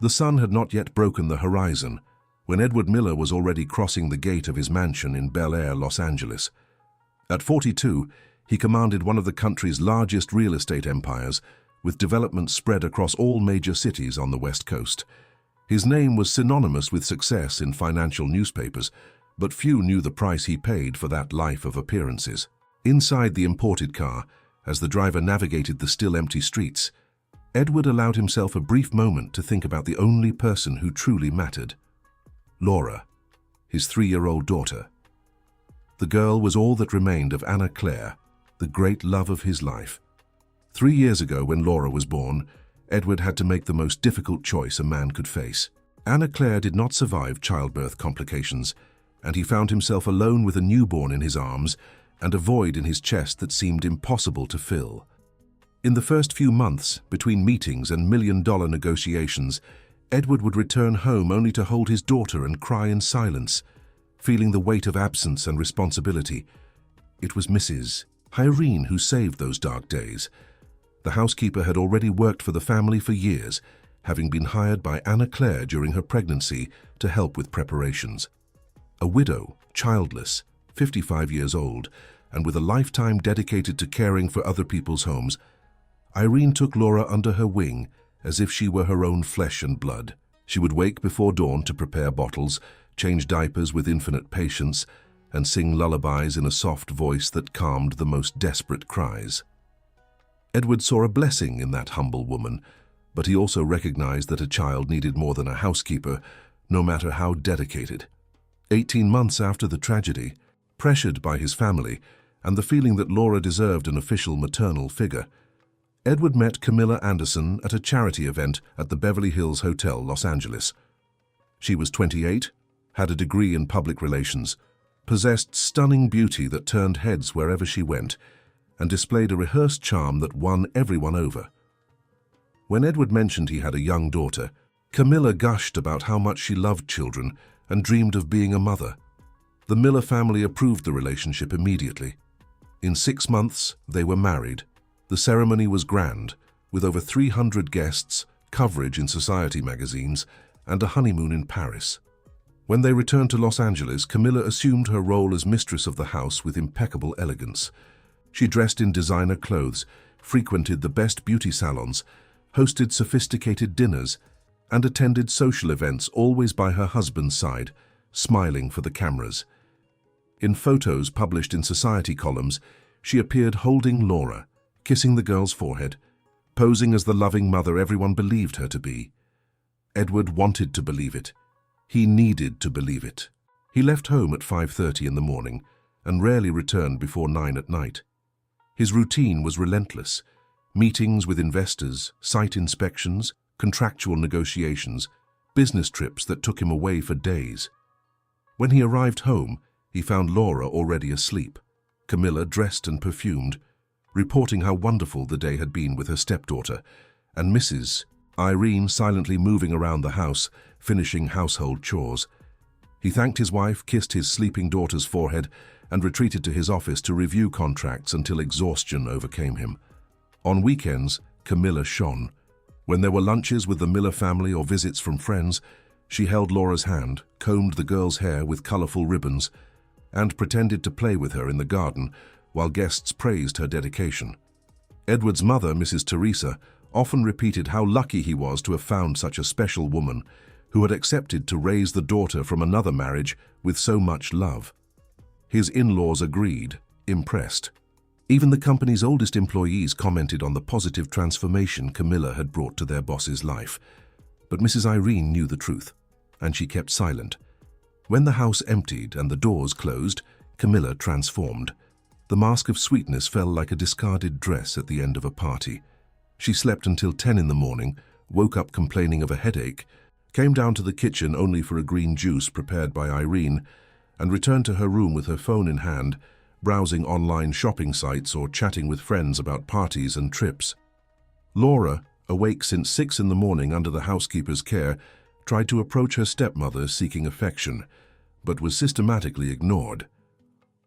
The sun had not yet broken the horizon when Edward Miller was already crossing the gate of his mansion in Bel Air, Los Angeles. At 42, he commanded one of the country's largest real estate empires, with development spread across all major cities on the West Coast. His name was synonymous with success in financial newspapers, but few knew the price he paid for that life of appearances. Inside the imported car, as the driver navigated the still empty streets, Edward allowed himself a brief moment to think about the only person who truly mattered: Laura, his 3-year-old daughter. The girl was all that remained of Anna Claire, the great love of his life. 3 years ago, when Laura was born, Edward had to make the most difficult choice a man could face. Anna Claire did not survive childbirth complications, and he found himself alone with a newborn in his arms and a void in his chest that seemed impossible to fill. In the first few months, between meetings and million-dollar negotiations, Edward would return home only to hold his daughter and cry in silence, feeling the weight of absence and responsibility. It was Mrs. Irene who saved those dark days. The housekeeper had already worked for the family for years, having been hired by Anna Claire during her pregnancy to help with preparations. A widow, childless, 55 years old, and with a lifetime dedicated to caring for other people's homes, Irene took Laura under her wing as if she were her own flesh and blood. She would wake before dawn to prepare bottles, change diapers with infinite patience, and sing lullabies in a soft voice that calmed the most desperate cries. Edward saw a blessing in that humble woman, but he also recognized that a child needed more than a housekeeper, no matter how dedicated. 18 months after the tragedy, pressured by his family and the feeling that Laura deserved an official maternal figure, Edward met Camilla Anderson at a charity event at the Beverly Hills Hotel, Los Angeles. She was 28, had a degree in public relations, possessed stunning beauty that turned heads wherever she went, and displayed a rehearsed charm that won everyone over. When Edward mentioned he had a young daughter, Camilla gushed about how much she loved children and dreamed of being a mother. The Miller family approved the relationship immediately. In 6 months, they were married. The ceremony was grand, with over 300 guests, coverage in society magazines, and a honeymoon in Paris. When they returned to Los Angeles, Camilla assumed her role as mistress of the house with impeccable elegance. She dressed in designer clothes, frequented the best beauty salons, hosted sophisticated dinners, and attended social events, always by her husband's side, smiling for the cameras. In photos published in society columns, she appeared holding Laura, kissing the girl's forehead, posing as the loving mother everyone believed her to be. Edward wanted to believe it. He needed to believe it. He left home at 5:30 in the morning and rarely returned before 9 at night. His routine was relentless: meetings with investors, site inspections, contractual negotiations, business trips that took him away for days. When he arrived home, he found Laura already asleep, Camilla dressed and perfumed, reporting how wonderful the day had been with her stepdaughter, and Mrs. Irene silently moving around the house, finishing household chores. He thanked his wife, kissed his sleeping daughter's forehead, and retreated to his office to review contracts until exhaustion overcame him. On weekends, Camilla shone. When there were lunches with the Miller family or visits from friends, she held Laura's hand, combed the girl's hair with colorful ribbons, and pretended to play with her in the garden while guests praised her dedication. Edward's mother, Mrs. Teresa, often repeated how lucky he was to have found such a special woman who had accepted to raise the daughter from another marriage with so much love. His in-laws agreed, impressed. Even the company's oldest employees commented on the positive transformation Camilla had brought to their boss's life. But Mrs. Irene knew the truth, and she kept silent. When the house emptied and the doors closed, Camilla transformed. The mask of sweetness fell like a discarded dress at the end of a party. She slept until 10 in the morning, woke up complaining of a headache, came down to the kitchen only for a green juice prepared by Irene, and returned to her room with her phone in hand, browsing online shopping sites or chatting with friends about parties and trips. Laura, awake since 6 in the morning under the housekeeper's care, tried to approach her stepmother seeking affection, but was systematically ignored.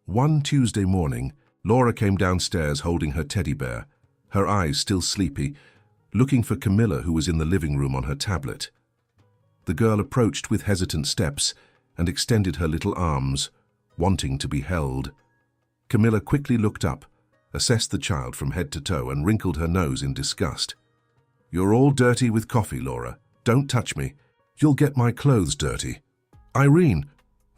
One Tuesday morning, Laura came downstairs holding her teddy bear, her eyes still sleepy, looking for Camilla, who was in the living room on her tablet. The girl approached with hesitant steps and extended her little arms, wanting to be held. Camilla quickly looked up, assessed the child from head to toe, and wrinkled her nose in disgust. "You're all dirty with coffee, Laura. Don't touch me. You'll get my clothes dirty." "Irene!"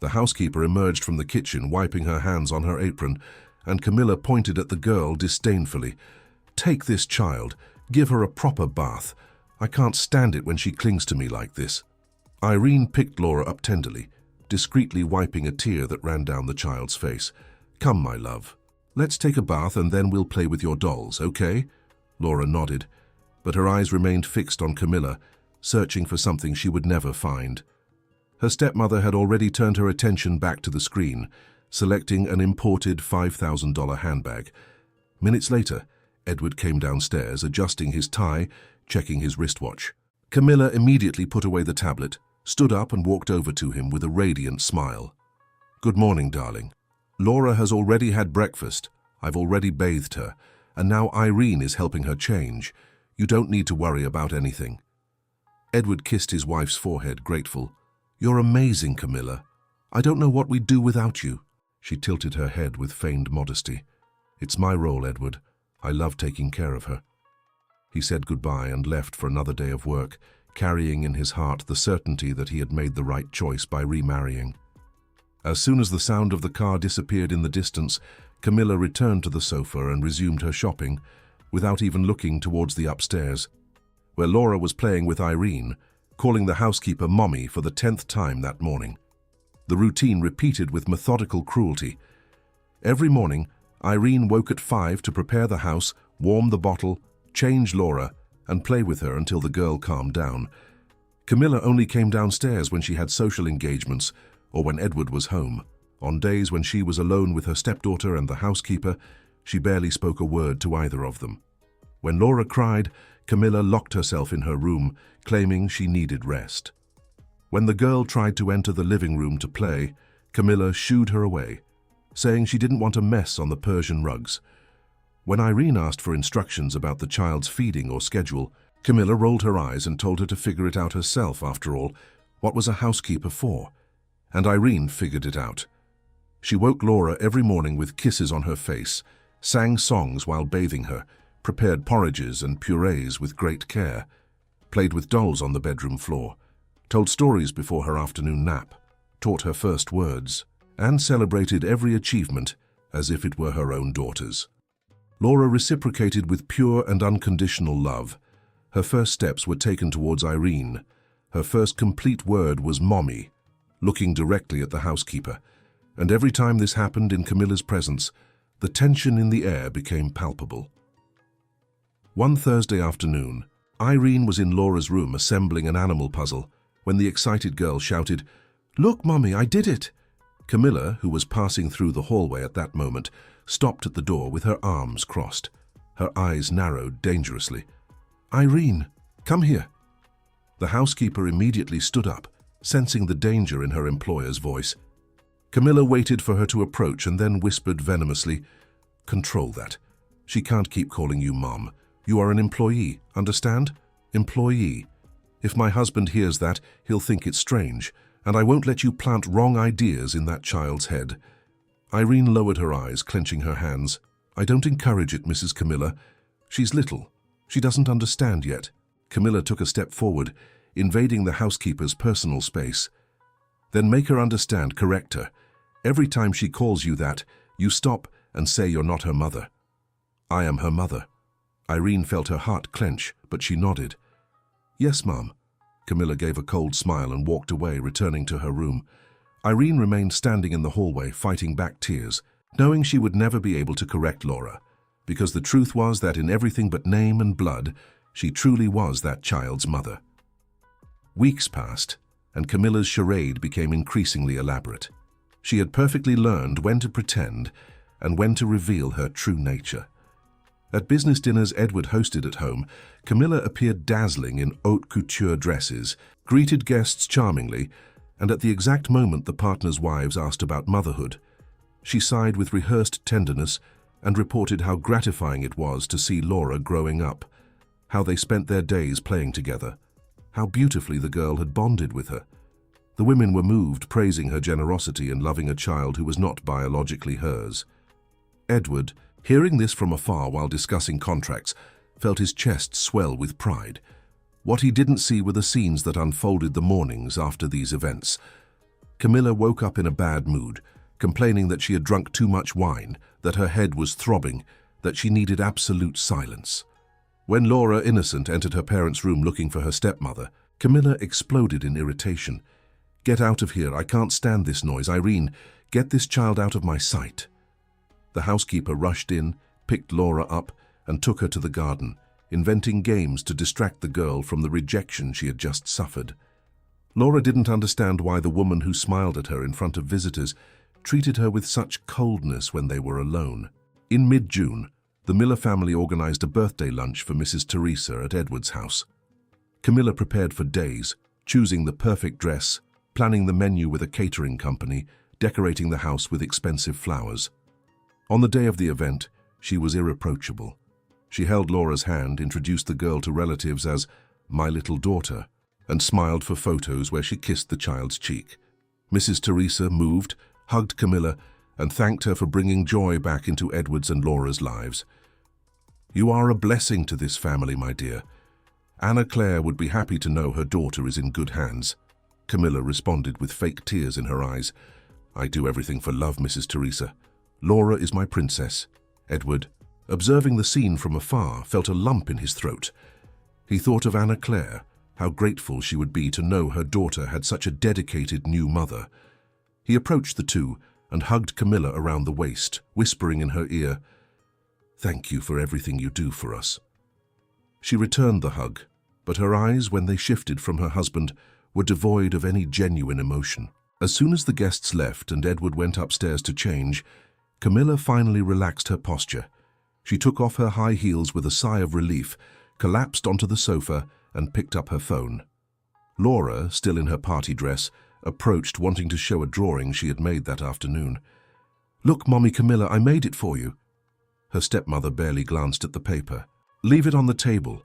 The housekeeper emerged from the kitchen, wiping her hands on her apron, and Camilla pointed at the girl disdainfully. "Take this child. Give her a proper bath. I can't stand it when she clings to me like this." Irene picked Laura up tenderly, discreetly wiping a tear that ran down the child's face. "Come, my love. Let's take a bath and then we'll play with your dolls, okay?" Laura nodded, but her eyes remained fixed on Camilla, searching for something she would never find. Her stepmother had already turned her attention back to the screen, selecting an imported $5,000 handbag. Minutes later, Edward came downstairs, adjusting his tie, checking his wristwatch. Camilla immediately put away the tablet, stood up and walked over to him with a radiant smile. "Good morning, darling. Laura has already had breakfast. I've already bathed her, and now Irene is helping her change. You don't need to worry about anything." Edward kissed his wife's forehead, grateful. "You're amazing, Camilla. I don't know what we'd do without you." She tilted her head with feigned modesty. "It's my role, Edward. I love taking care of her." He said goodbye and left for another day of work, carrying in his heart the certainty that he had made the right choice by remarrying. As soon as the sound of the car disappeared in the distance, Camilla returned to the sofa and resumed her shopping, without even looking towards the upstairs, where Laura was playing with Irene, calling the housekeeper Mommy for the 10th time that morning. The routine repeated with methodical cruelty. Every morning, Irene woke at 5 to prepare the house, warm the bottle, change Laura, and play with her until the girl calmed down. Camilla only came downstairs when she had social engagements or when Edward was home. On days when she was alone with her stepdaughter and the housekeeper, she barely spoke a word to either of them. When Laura cried, Camilla locked herself in her room, claiming she needed rest. When the girl tried to enter the living room to play, Camilla shooed her away, saying she didn't want a mess on the Persian rugs. When Irene asked for instructions about the child's feeding or schedule, Camilla rolled her eyes and told her to figure it out herself. After all, what was a housekeeper for? And Irene figured it out. She woke Laura every morning with kisses on her face, sang songs while bathing her, prepared porridges and purees with great care, played with dolls on the bedroom floor, told stories before her afternoon nap, taught her first words, and celebrated every achievement as if it were her own daughter's. Laura reciprocated with pure and unconditional love. Her first steps were taken towards Irene. Her first complete word was Mommy, looking directly at the housekeeper. And every time this happened in Camilla's presence, the tension in the air became palpable. One Thursday afternoon, Irene was in Laura's room assembling an animal puzzle when the excited girl shouted, "Look, Mommy, I did it!" Camilla, who was passing through the hallway at that moment, stopped at the door with her arms crossed. Her eyes narrowed dangerously. "Irene, come here." The housekeeper immediately stood up, sensing the danger in her employer's voice. Camilla waited for her to approach and then whispered venomously, "Control that. She can't keep calling you Mom. You are an employee, understand? Employee. If my husband hears that, he'll think it's strange, and I won't let you plant wrong ideas in that child's head." Irene lowered her eyes, clenching her hands. "I don't encourage it, Mrs. Camilla. She's little. She doesn't understand yet." Camilla took a step forward, invading the housekeeper's personal space. "Then make her understand, correct her. Every time she calls you that, you stop and say you're not her mother." "I am her mother." Irene felt her heart clench, but she nodded. "Yes, Mom." Camilla gave a cold smile and walked away, returning to her room. Irene remained standing in the hallway, fighting back tears, knowing she would never be able to correct Laura, because the truth was that in everything but name and blood, she truly was that child's mother. Weeks passed, and Camilla's charade became increasingly elaborate. She had perfectly learned when to pretend and when to reveal her true nature. At business dinners Edward hosted at home, Camilla appeared dazzling in haute couture dresses, greeted guests charmingly, and at the exact moment the partners' wives asked about motherhood, she sighed with rehearsed tenderness and reported how gratifying it was to see Laura growing up, how they spent their days playing together. How beautifully the girl had bonded with her. The women were moved, praising her generosity in loving a child who was not biologically hers. Edward, hearing this from afar while discussing contracts, felt his chest swell with pride. What he didn't see were the scenes that unfolded the mornings after these events. Camilla woke up in a bad mood, complaining that she had drunk too much wine, that her head was throbbing, that she needed absolute silence. When Laura, innocent, entered her parents' room looking for her stepmother, Camilla exploded in irritation. "Get out of here, I can't stand this noise. Irene, get this child out of my sight." The housekeeper rushed in, picked Laura up, and took her to the garden, inventing games to distract the girl from the rejection she had just suffered. Laura didn't understand why the woman who smiled at her in front of visitors treated her with such coldness when they were alone. In mid-June, the Miller family organized a birthday lunch for Mrs. Teresa at Edward's house. Camilla prepared for days, choosing the perfect dress, planning the menu with a catering company, decorating the house with expensive flowers. On the day of the event, she was irreproachable. She held Laura's hand, introduced the girl to relatives as "my little daughter," and smiled for photos where she kissed the child's cheek. Mrs. Teresa, moved, hugged Camilla and thanked her for bringing joy back into Edward's and Laura's lives. "You are a blessing to this family, my dear. Anna Claire would be happy to know her daughter is in good hands." Camilla responded with fake tears in her eyes. "I do everything for love, Mrs. Teresa. Laura is my princess." Edward, observing the scene from afar, felt a lump in his throat. He thought of Anna Claire, how grateful she would be to know her daughter had such a dedicated new mother. He approached the two and hugged Camilla around the waist, whispering in her ear, "Thank you for everything you do for us." She returned the hug, but her eyes, when they shifted from her husband, were devoid of any genuine emotion. As soon as the guests left and Edward went upstairs to change, Camilla finally relaxed her posture. She took off her high heels with a sigh of relief, collapsed onto the sofa, and picked up her phone. Laura, still in her party dress, approached, wanting to show a drawing she had made that afternoon. "Look, Mommy Camilla, I made it for you." Her stepmother barely glanced at the paper. "Leave it on the table,"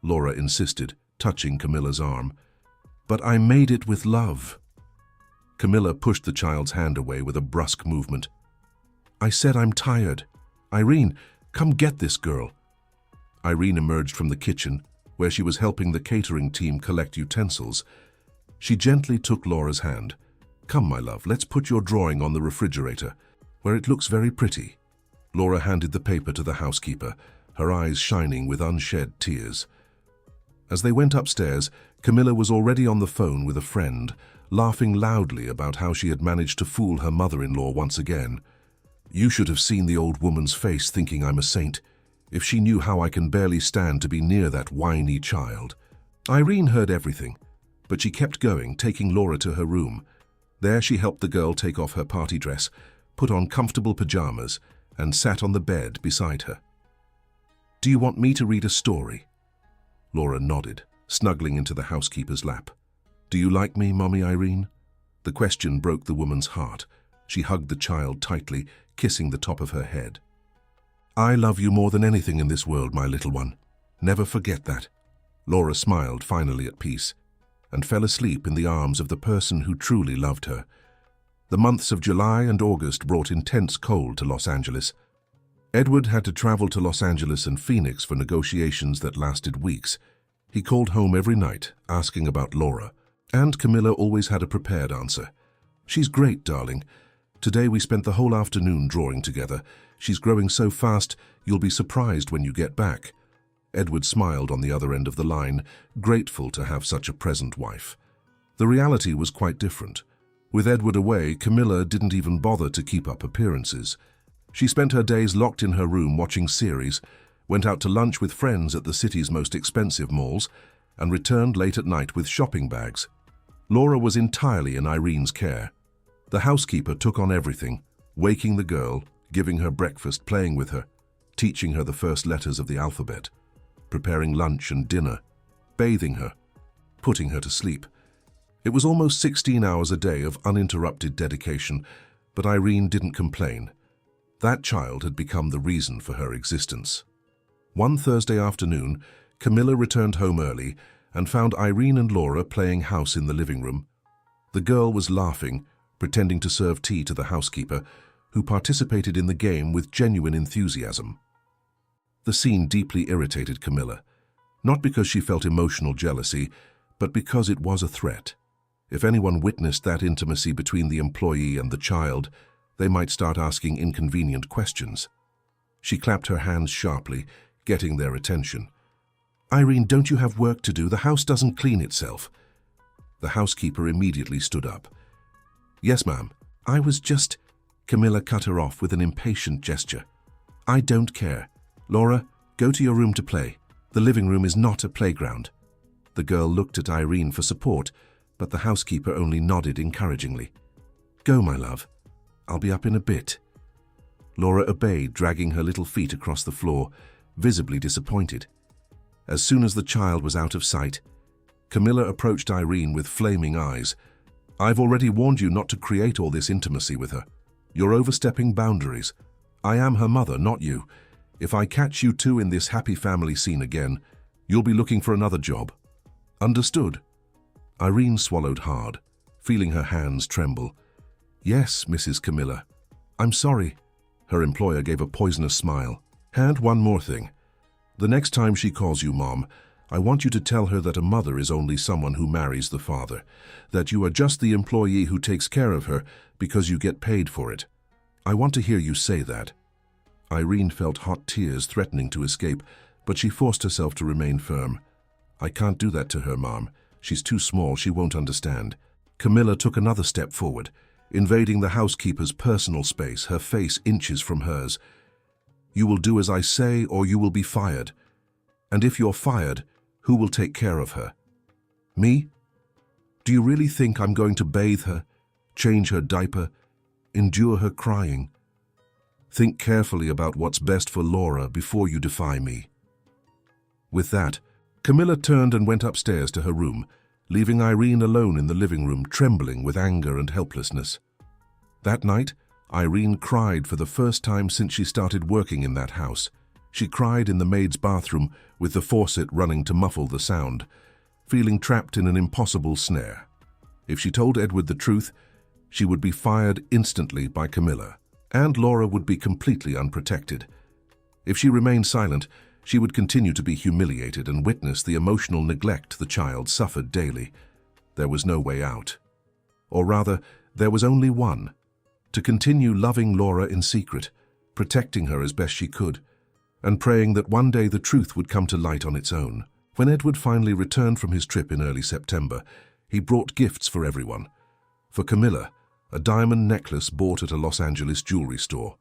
Laura insisted, touching Camilla's arm. "But I made it with love." Camilla pushed the child's hand away with a brusque movement. "I said I'm tired. Irene, come get this girl." Irene emerged from the kitchen, where she was helping the catering team collect utensils. She gently took Laura's hand. "Come, my love, let's put your drawing on the refrigerator, where it looks very pretty." Laura handed the paper to the housekeeper, her eyes shining with unshed tears. As they went upstairs, Camilla was already on the phone with a friend, laughing loudly about how she had managed to fool her mother-in-law once again. "You should have seen the old woman's face thinking I'm a saint. If she knew how I can barely stand to be near that whiny child." Irene heard everything, but she kept going, taking Laura to her room. There she helped the girl take off her party dress, put on comfortable pajamas, and sat on the bed beside her. "Do you want me to read a story?" Laura nodded, snuggling into the housekeeper's lap. "Do you like me, Mommy Irene?" The question broke the woman's heart. She hugged the child tightly, kissing the top of her head. "I love you more than anything in this world, my little one. Never forget that." Laura smiled, finally at peace, and fell asleep in the arms of the person who truly loved her. The months of July and August brought intense cold to Los Angeles. Edward had to travel to Los Angeles and Phoenix for negotiations that lasted weeks. He called home every night, asking about Laura, and Camilla always had a prepared answer. "She's great, darling. Today we spent the whole afternoon drawing together. She's growing so fast, you'll be surprised when you get back." Edward smiled on the other end of the line, grateful to have such a present wife. The reality was quite different. With Edward away, Camilla didn't even bother to keep up appearances. She spent her days locked in her room watching series, went out to lunch with friends at the city's most expensive malls, and returned late at night with shopping bags. Laura was entirely in Irene's care. The housekeeper took on everything, waking the girl, giving her breakfast, playing with her, teaching her the first letters of the alphabet, preparing lunch and dinner, bathing her, putting her to sleep. It was almost 16 hours a day of uninterrupted dedication, but Irene didn't complain. That child had become the reason for her existence. One Thursday afternoon, Camilla returned home early and found Irene and Laura playing house in the living room. The girl was laughing, pretending to serve tea to the housekeeper, who participated in the game with genuine enthusiasm. The scene deeply irritated Camilla, not because she felt emotional jealousy, but because it was a threat. If anyone witnessed that intimacy between the employee and the child, they might start asking inconvenient questions. She clapped her hands sharply, getting their attention. "Irene, don't you have work to do? The house doesn't clean itself." The housekeeper immediately stood up. "Yes, ma'am. I was just—" Camilla cut her off with an impatient gesture. "I don't care. Laura, go to your room to play. The living room is not a playground." The girl looked at Irene for support, but the housekeeper only nodded encouragingly. "Go, my love. I'll be up in a bit." Laura obeyed, dragging her little feet across the floor, visibly disappointed. As soon as the child was out of sight, Camilla approached Irene with flaming eyes. "I've already warned you not to create all this intimacy with her. You're overstepping boundaries. I am her mother, not you. If I catch you two in this happy family scene again, you'll be looking for another job. Understood?" Irene swallowed hard, feeling her hands tremble. "Yes, Mrs. Camilla. I'm sorry." Her employer gave a poisonous smile. "And one more thing. The next time she calls you Mom, I want you to tell her that a mother is only someone who marries the father, that you are just the employee who takes care of her because you get paid for it. I want to hear you say that." Irene felt hot tears threatening to escape, but she forced herself to remain firm. "I can't do that to her, Mom. She's too small, she won't understand." Camilla took another step forward, invading the housekeeper's personal space, her face inches from hers. "You will do as I say or you will be fired. And if you're fired, who will take care of her? Me? Do you really think I'm going to bathe her, change her diaper, endure her crying? Think carefully about what's best for Laura before you defy me." With that, Camilla turned and went upstairs to her room, leaving Irene alone in the living room, trembling with anger and helplessness. That night, Irene cried for the first time since she started working in that house. She cried in the maid's bathroom with the faucet running to muffle the sound, feeling trapped in an impossible snare. If she told Edward the truth, she would be fired instantly by Camilla, and Laura would be completely unprotected. If she remained silent, she would continue to be humiliated and witness the emotional neglect the child suffered daily. There was no way out. Or rather, there was only one: to continue loving Laura in secret, protecting her as best she could, and praying that one day the truth would come to light on its own. When Edward finally returned from his trip in early September, he brought gifts for everyone. For Camilla, a diamond necklace bought at a Los Angeles jewelry store.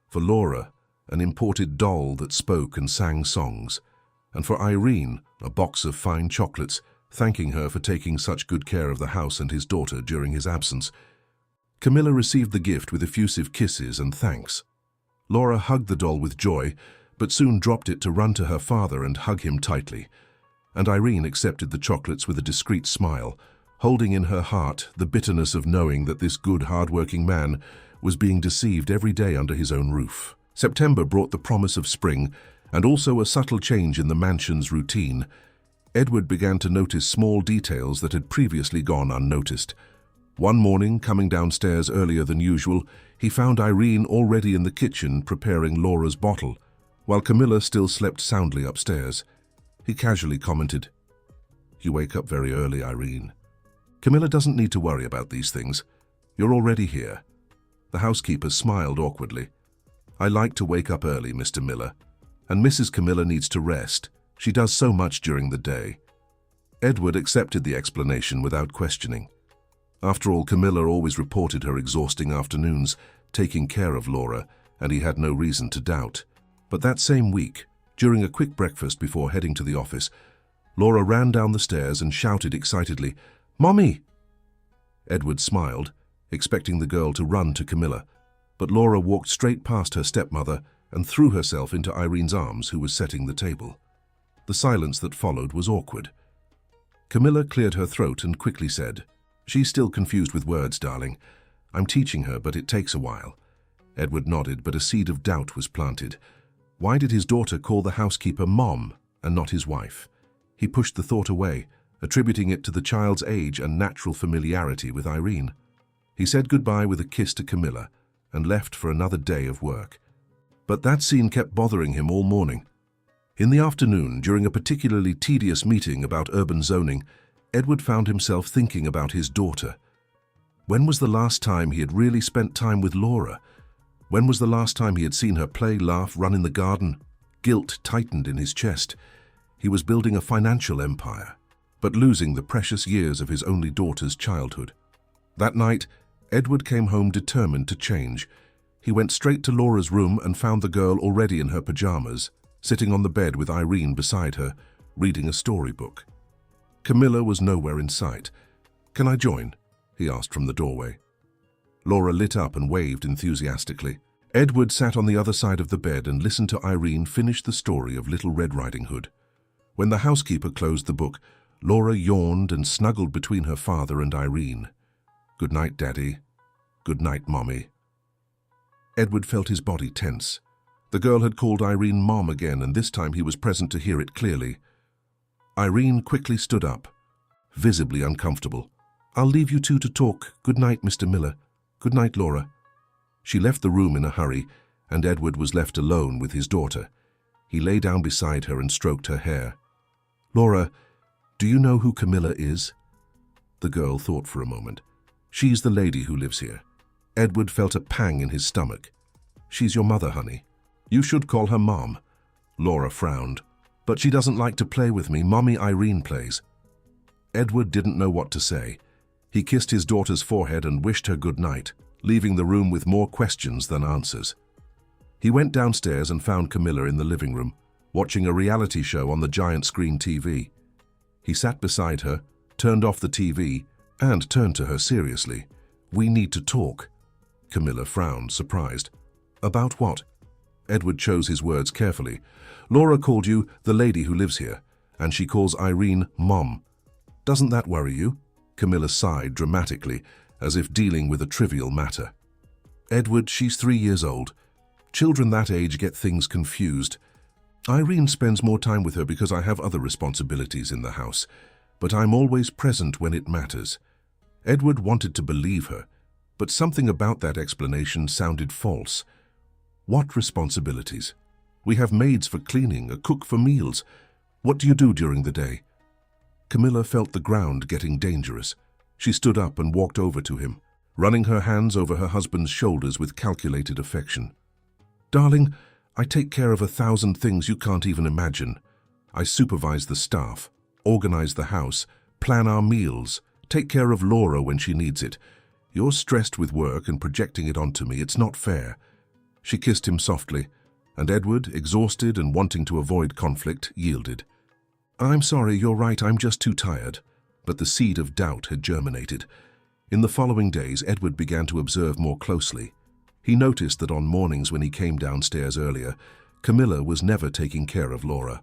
For Laura, an imported doll that spoke and sang songs. And for Irene, a box of fine chocolates, thanking her for taking such good care of the house and his daughter during his absence. Camilla received the gift with effusive kisses and thanks. Laura hugged the doll with joy, but soon dropped it to run to her father and hug him tightly. And Irene accepted the chocolates with a discreet smile, holding in her heart the bitterness of knowing that this good, hard-working man was being deceived every day under his own roof. September brought the promise of spring, and also a subtle change in the mansion's routine. Edward began to notice small details that had previously gone unnoticed. One morning, coming downstairs earlier than usual, he found Irene already in the kitchen preparing Laura's bottle, while Camilla still slept soundly upstairs. He casually commented, "You wake up very early, Irene." "Camilla doesn't need to worry about these things. You're already here." The housekeeper smiled awkwardly. "I like to wake up early, Mr. Miller, and Mrs. Camilla needs to rest. She does so much during the day." Edward accepted the explanation without questioning. After all, Camilla always reported her exhausting afternoons, taking care of Laura, and he had no reason to doubt. But that same week, during a quick breakfast before heading to the office, Laura ran down the stairs and shouted excitedly, "Mommy!" Edward smiled, expecting the girl to run to Camilla, but Laura walked straight past her stepmother and threw herself into Irene's arms, who was setting the table. The silence that followed was awkward. Camilla cleared her throat and quickly said, "She's still confused with words, darling. I'm teaching her, but it takes a while." Edward nodded, but a seed of doubt was planted. Why did his daughter call the housekeeper Mom and not his wife? He pushed the thought away, attributing it to the child's age and natural familiarity with Irene. He said goodbye with a kiss to Camilla and left for another day of work. But that scene kept bothering him all morning. In the afternoon, during a particularly tedious meeting about urban zoning, Edward found himself thinking about his daughter. When was the last time he had really spent time with Laura? When was the last time he had seen her play, laugh, run in the garden? Guilt tightened in his chest. He was building a financial empire, but losing the precious years of his only daughter's childhood. That night, Edward came home determined to change. He went straight to Laura's room and found the girl already in her pajamas, sitting on the bed with Irene beside her, reading a storybook. Camilla was nowhere in sight. "Can I join?" he asked from the doorway. Laura lit up and waved enthusiastically. Edward sat on the other side of the bed and listened to Irene finish the story of Little Red Riding Hood. When the housekeeper closed the book, Laura yawned and snuggled between her father and Irene. "Good night, Daddy. Good night, Mommy." Edward felt his body tense. The girl had called Irene Mom again, and this time he was present to hear it clearly. Irene quickly stood up, visibly uncomfortable. "I'll leave you two to talk. Good night, Mr. Miller. Good night, Laura." She left the room in a hurry, and Edward was left alone with his daughter. He lay down beside her and stroked her hair. "Laura, do you know who Camilla is?" The girl thought for a moment. "She's the lady who lives here." Edward felt a pang in his stomach. "She's your mother, honey. You should call her Mom." Laura frowned. "But she doesn't like to play with me. Mommy Irene plays." Edward didn't know what to say. He kissed his daughter's forehead and wished her good night, leaving the room with more questions than answers. He went downstairs and found Camilla in the living room, watching a reality show on the giant screen TV. He sat beside her, turned off the TV, and turned to her seriously. "We need to talk." Camilla frowned, surprised. "About what?" Edward chose his words carefully. "Laura called you the lady who lives here, and she calls Irene Mom. Doesn't that worry you?" Camilla sighed dramatically, as if dealing with a trivial matter. "Edward, she's 3 years old. Children that age get things confused. Irene spends more time with her because I have other responsibilities in the house, but I'm always present when it matters." Edward wanted to believe her, but something about that explanation sounded false. "What responsibilities? We have maids for cleaning, a cook for meals. What do you do during the day?" Camilla felt the ground getting dangerous. She stood up and walked over to him, running her hands over her husband's shoulders with calculated affection. "Darling, I take care of 1,000 things you can't even imagine. I supervise the staff, organize the house, plan our meals, take care of Laura when she needs it. You're stressed with work and projecting it onto me. It's not fair." She kissed him softly, and Edward, exhausted and wanting to avoid conflict, yielded. "I'm sorry, you're right, I'm just too tired." But the seed of doubt had germinated. In the following days, Edward began to observe more closely. He noticed that on mornings when he came downstairs earlier, Camilla was never taking care of Laura.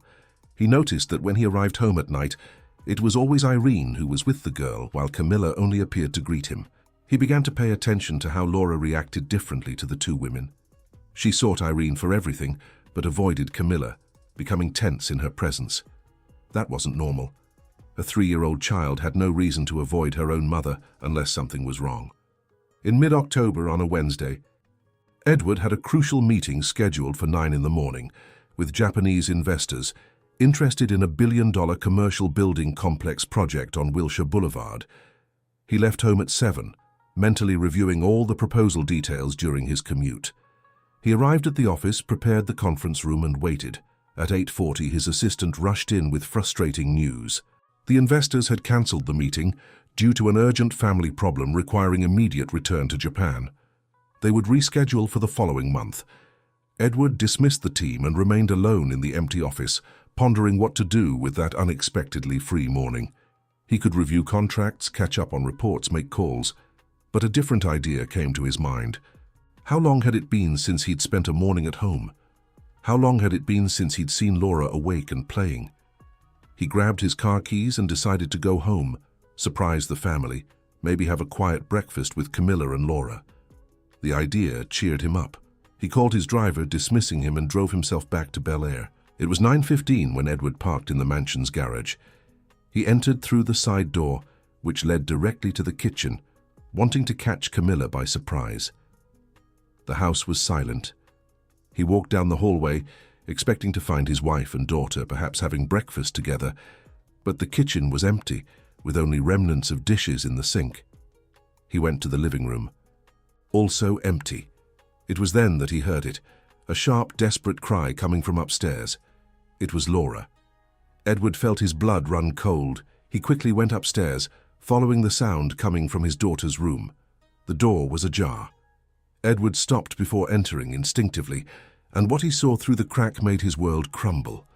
He noticed that when he arrived home at night, it was always Irene who was with the girl, while Camilla only appeared to greet him. He began to pay attention to how Laura reacted differently to the two women. She sought Irene for everything, but avoided Camilla, becoming tense in her presence. That wasn't normal. A 3-year-old child had no reason to avoid her own mother unless something was wrong. In mid-October on a Wednesday, Edward had a crucial meeting scheduled for 9 in the morning with Japanese investors interested in a billion-dollar commercial building complex project on Wilshire Boulevard. He left home at 7, mentally reviewing all the proposal details during his commute. He arrived at the office, prepared the conference room, and waited. At 8:40, his assistant rushed in with frustrating news. The investors had cancelled the meeting due to an urgent family problem requiring immediate return to Japan. They would reschedule for the following month. Edward dismissed the team and remained alone in the empty office, pondering what to do with that unexpectedly free morning. He could review contracts, catch up on reports, make calls. But a different idea came to his mind. How long had it been since he'd spent a morning at home? How long had it been since he'd seen Laura awake and playing? He grabbed his car keys and decided to go home, surprise the family, maybe have a quiet breakfast with Camilla and Laura. The idea cheered him up. He called his driver, dismissing him, and drove himself back to Bel Air. It was 9:15 when Edward parked in the mansion's garage. He entered through the side door, which led directly to the kitchen, wanting to catch Camilla by surprise. The house was silent. He walked down the hallway, expecting to find his wife and daughter perhaps having breakfast together, but the kitchen was empty, with only remnants of dishes in the sink. He went to the living room. Also empty. It was then that he heard it, a sharp, desperate cry coming from upstairs. It was Laura. Edward felt his blood run cold. He quickly went upstairs, following the sound coming from his daughter's room. The door was ajar. Edward stopped before entering instinctively, and what he saw through the crack made his world crumble.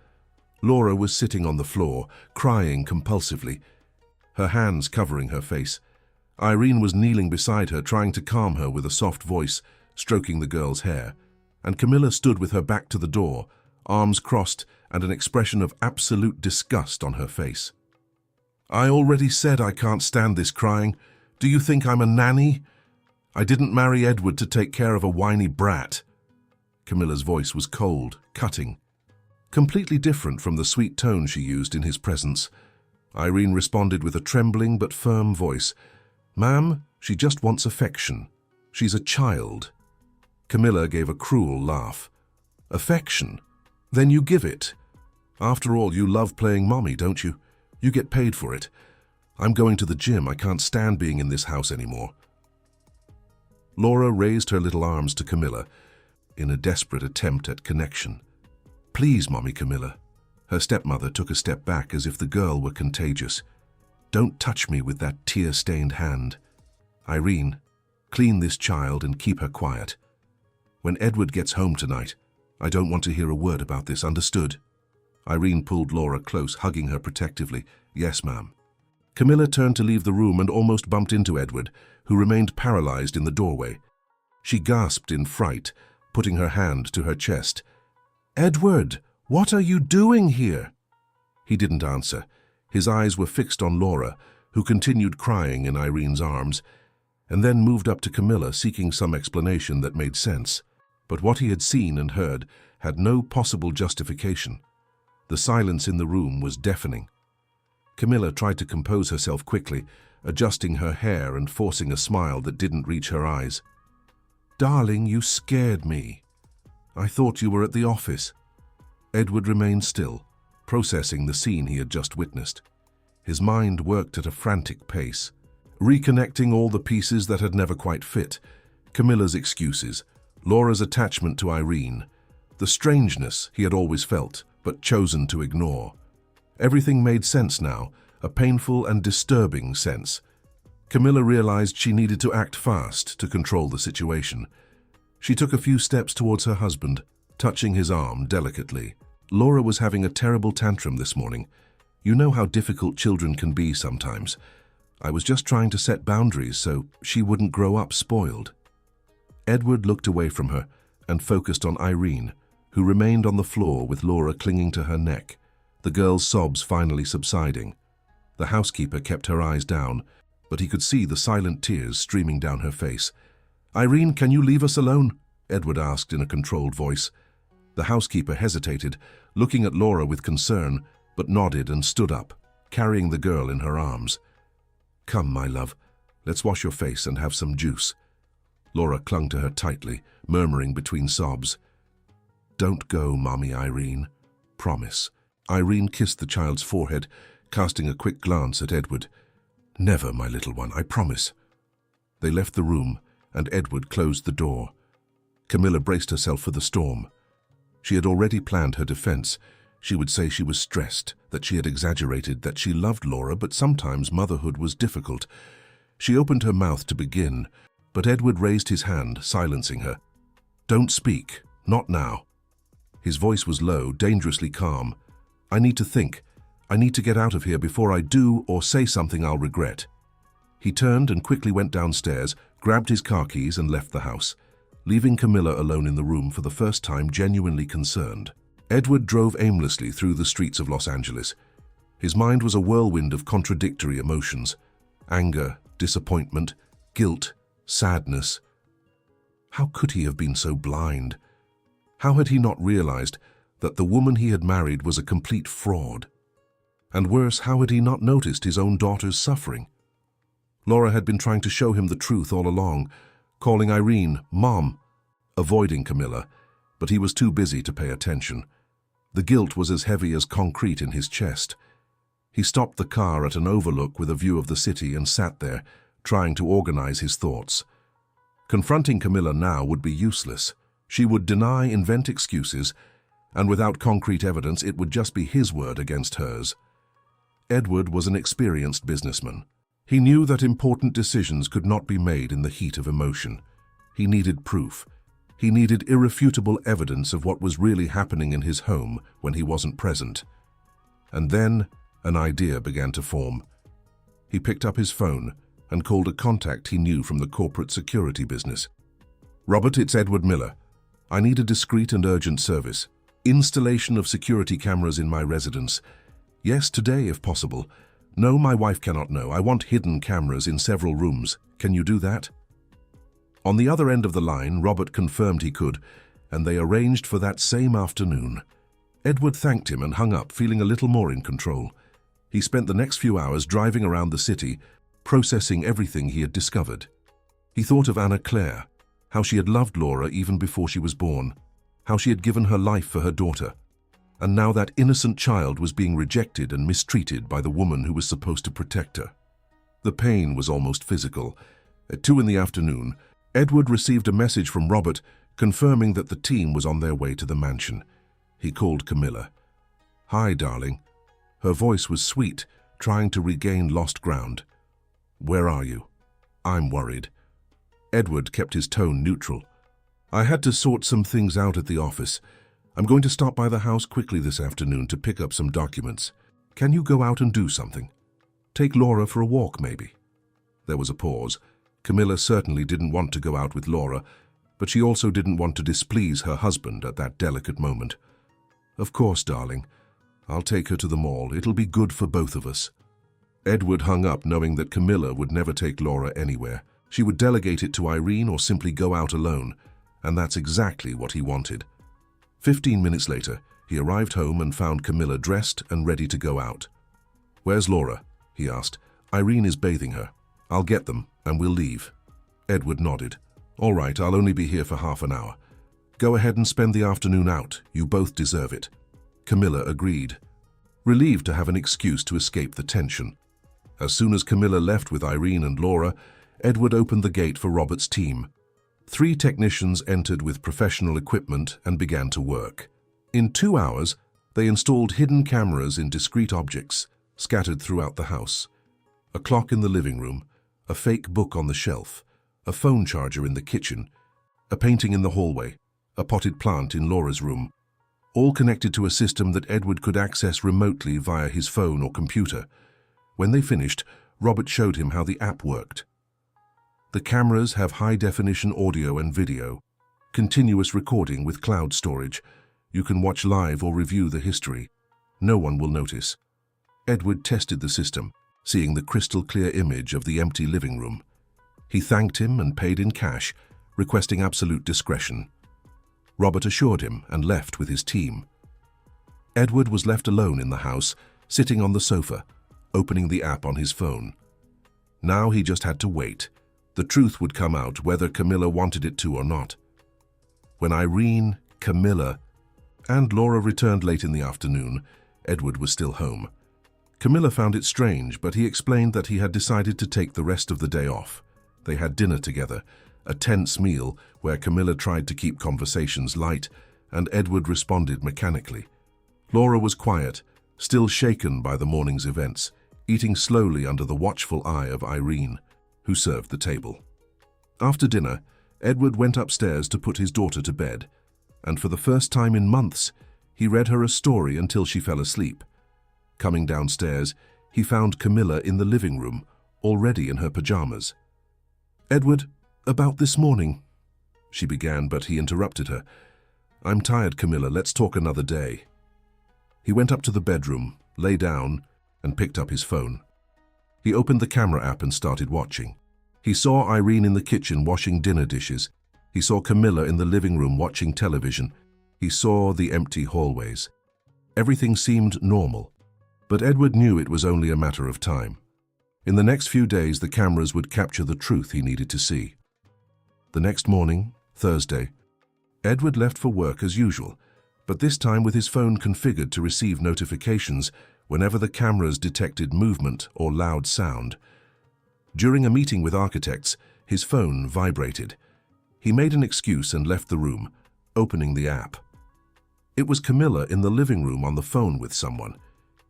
Laura was sitting on the floor, crying compulsively, her hands covering her face. Irene was kneeling beside her, trying to calm her with a soft voice, stroking the girl's hair, and Camilla stood with her back to the door, arms crossed and an expression of absolute disgust on her face. "I already said I can't stand this crying. Do you think I'm a nanny? I didn't marry Edward to take care of a whiny brat." Camilla's voice was cold, cutting, completely different from the sweet tone she used in his presence. Irene responded with a trembling but firm voice. "Ma'am, she just wants affection. She's a child." Camilla gave a cruel laugh. "Affection? Then you give it. After all, you love playing mommy, don't you? You get paid for it. I'm going to the gym. I can't stand being in this house anymore." Laura raised her little arms to Camilla in a desperate attempt at connection. "Please, Mommy Camilla." Her stepmother took a step back as if the girl were contagious. "Don't touch me with that tear-stained hand. Irene, clean this child and keep her quiet. When Edward gets home tonight, I don't want to hear a word about this, understood?" Irene pulled Laura close, hugging her protectively. "Yes, ma'am." Camilla turned to leave the room and almost bumped into Edward, who remained paralyzed in the doorway. She gasped in fright, putting her hand to her chest. "Edward, what are you doing here?" He didn't answer. His eyes were fixed on Laura, who continued crying in Irene's arms, and then moved up to Camilla, seeking some explanation that made sense. But what he had seen and heard had no possible justification. The silence in the room was deafening. Camilla tried to compose herself quickly, adjusting her hair and forcing a smile that didn't reach her eyes. "Darling, you scared me. I thought you were at the office." Edward remained still, processing the scene he had just witnessed. His mind worked at a frantic pace, reconnecting all the pieces that had never quite fit. Camilla's excuses, Laura's attachment to Irene, the strangeness he had always felt but chosen to ignore. Everything made sense now, a painful and disturbing sense. Camilla realized she needed to act fast to control the situation. She took a few steps towards her husband, touching his arm delicately. "Laura was having a terrible tantrum this morning. You know how difficult children can be sometimes. I was just trying to set boundaries so she wouldn't grow up spoiled." Edward looked away from her and focused on Irene, who remained on the floor with Laura clinging to her neck, the girl's sobs finally subsiding. The housekeeper kept her eyes down, but he could see the silent tears streaming down her face. "Irene, can you leave us alone?" Edward asked in a controlled voice. The housekeeper hesitated, looking at Laura with concern, but nodded and stood up, carrying the girl in her arms. "Come, my love, let's wash your face and have some juice." Laura clung to her tightly, murmuring between sobs. "Don't go, Mommy Irene. Promise." Irene kissed the child's forehead, casting a quick glance at Edward. "Never, my little one, I promise." They left the room, and Edward closed the door. Camilla braced herself for the storm. She had already planned her defense. She would say she was stressed, that she had exaggerated, that she loved Laura, but sometimes motherhood was difficult. She opened her mouth to begin, but Edward raised his hand, silencing her. "Don't speak, not now." His voice was low, dangerously calm. "I need to think. I need to get out of here before I do or say something I'll regret." He turned and quickly went downstairs, grabbed his car keys and left the house, leaving Camilla alone in the room for the first time, genuinely concerned. Edward drove aimlessly through the streets of Los Angeles. His mind was a whirlwind of contradictory emotions: anger, disappointment, guilt, sadness. How could he have been so blind? How had he not realized that the woman he had married was a complete fraud. And worse, how had he not noticed his own daughter's suffering? Laura had been trying to show him the truth all along, calling Irene Mom, avoiding Camilla, but he was too busy to pay attention. The guilt was as heavy as concrete in his chest. He stopped the car at an overlook with a view of the city and sat there, trying to organize his thoughts. Confronting Camilla now would be useless. She would deny, invent excuses, and without concrete evidence it would just be his word against hers. Edward was an experienced businessman. He knew that important decisions could not be made in the heat of emotion. He needed proof. He needed irrefutable evidence of what was really happening in his home when he wasn't present. And then an idea began to form. He picked up his phone and called a contact he knew from the corporate security business. "Robert, it's Edward Miller. I need a discreet and urgent service. Installation of security cameras in my residence. Yes, today if possible. No, my wife cannot know. I want hidden cameras in several rooms. Can you do that?" On the other end of the line, Robert confirmed he could, and they arranged for that same afternoon. Edward thanked him and hung up, feeling a little more in control. He spent the next few hours driving around the city, processing everything he had discovered. He thought of Anna Claire, how she had loved Laura even before she was born, how she had given her life for her daughter, and now that innocent child was being rejected and mistreated by the woman who was supposed to protect her. The pain was almost physical. At 2 in the afternoon, Edward received a message from Robert confirming that the team was on their way to the mansion. He called Camilla. "Hi, darling." Her voice was sweet, trying to regain lost ground. "Where are you?" "I'm worried." Edward kept his tone neutral. "I had to sort some things out at the office. I'm going to stop by the house quickly this afternoon to pick up some documents. Can you go out and do something? Take Laura for a walk, maybe?" There was a pause. Camilla certainly didn't want to go out with Laura, but she also didn't want to displease her husband at that delicate moment. "Of course, darling. I'll take her to the mall. It'll be good for both of us." Edward hung up, knowing that Camilla would never take Laura anywhere. She would delegate it to Irene or simply go out alone, and that's exactly what he wanted. 15 minutes later, he arrived home and found Camilla dressed and ready to go out. "Where's Laura?" he asked. "Irene is bathing her. I'll get them, and we'll leave." Edward nodded. "All right, I'll only be here for half an hour. Go ahead and spend the afternoon out. You both deserve it." Camilla agreed, relieved to have an excuse to escape the tension. As soon as Camilla left with Irene and Laura, Edward opened the gate for Robert's team. 3 technicians entered with professional equipment and began to work. In 2 hours, they installed hidden cameras in discrete objects scattered throughout the house. A clock in the living room, a fake book on the shelf, a phone charger in the kitchen, a painting in the hallway, a potted plant in Laura's room, all connected to a system that Edward could access remotely via his phone or computer. When they finished, Robert showed him how the app worked. The cameras have high-definition audio and video, continuous recording with cloud storage. You can watch live or review the history. No one will notice. Edward tested the system, seeing the crystal-clear image of the empty living room. He thanked him and paid in cash, requesting absolute discretion. Robert assured him and left with his team. Edward was left alone in the house, sitting on the sofa, opening the app on his phone. Now he just had to wait. The truth would come out whether Camilla wanted it to or not. When Irene, Camilla, and Laura returned late in the afternoon, Edward was still home. Camilla found it strange, but he explained that he had decided to take the rest of the day off. They had dinner together, a tense meal where Camilla tried to keep conversations light, and Edward responded mechanically. Laura was quiet, still shaken by the morning's events, eating slowly under the watchful eye of Irene, who served the table. After dinner, Edward went upstairs to put his daughter to bed, and for the first time in months, he read her a story until she fell asleep. Coming downstairs, he found Camilla in the living room, already in her pajamas. "Edward, about this morning," she began, but he interrupted her. "I'm tired, Camilla. Let's talk another day." He went up to the bedroom, lay down, and picked up his phone. He opened the camera app and started watching. He saw Irene in the kitchen washing dinner dishes. He saw Camilla in the living room watching television. He saw the empty hallways. Everything seemed normal, but Edward knew it was only a matter of time. In the next few days, the cameras would capture the truth he needed to see. The next morning, Thursday, Edward left for work as usual, but this time with his phone configured to receive notifications whenever the cameras detected movement or loud sound. During a meeting with architects, his phone vibrated. He made an excuse and left the room, opening the app. It was Camilla in the living room on the phone with someone.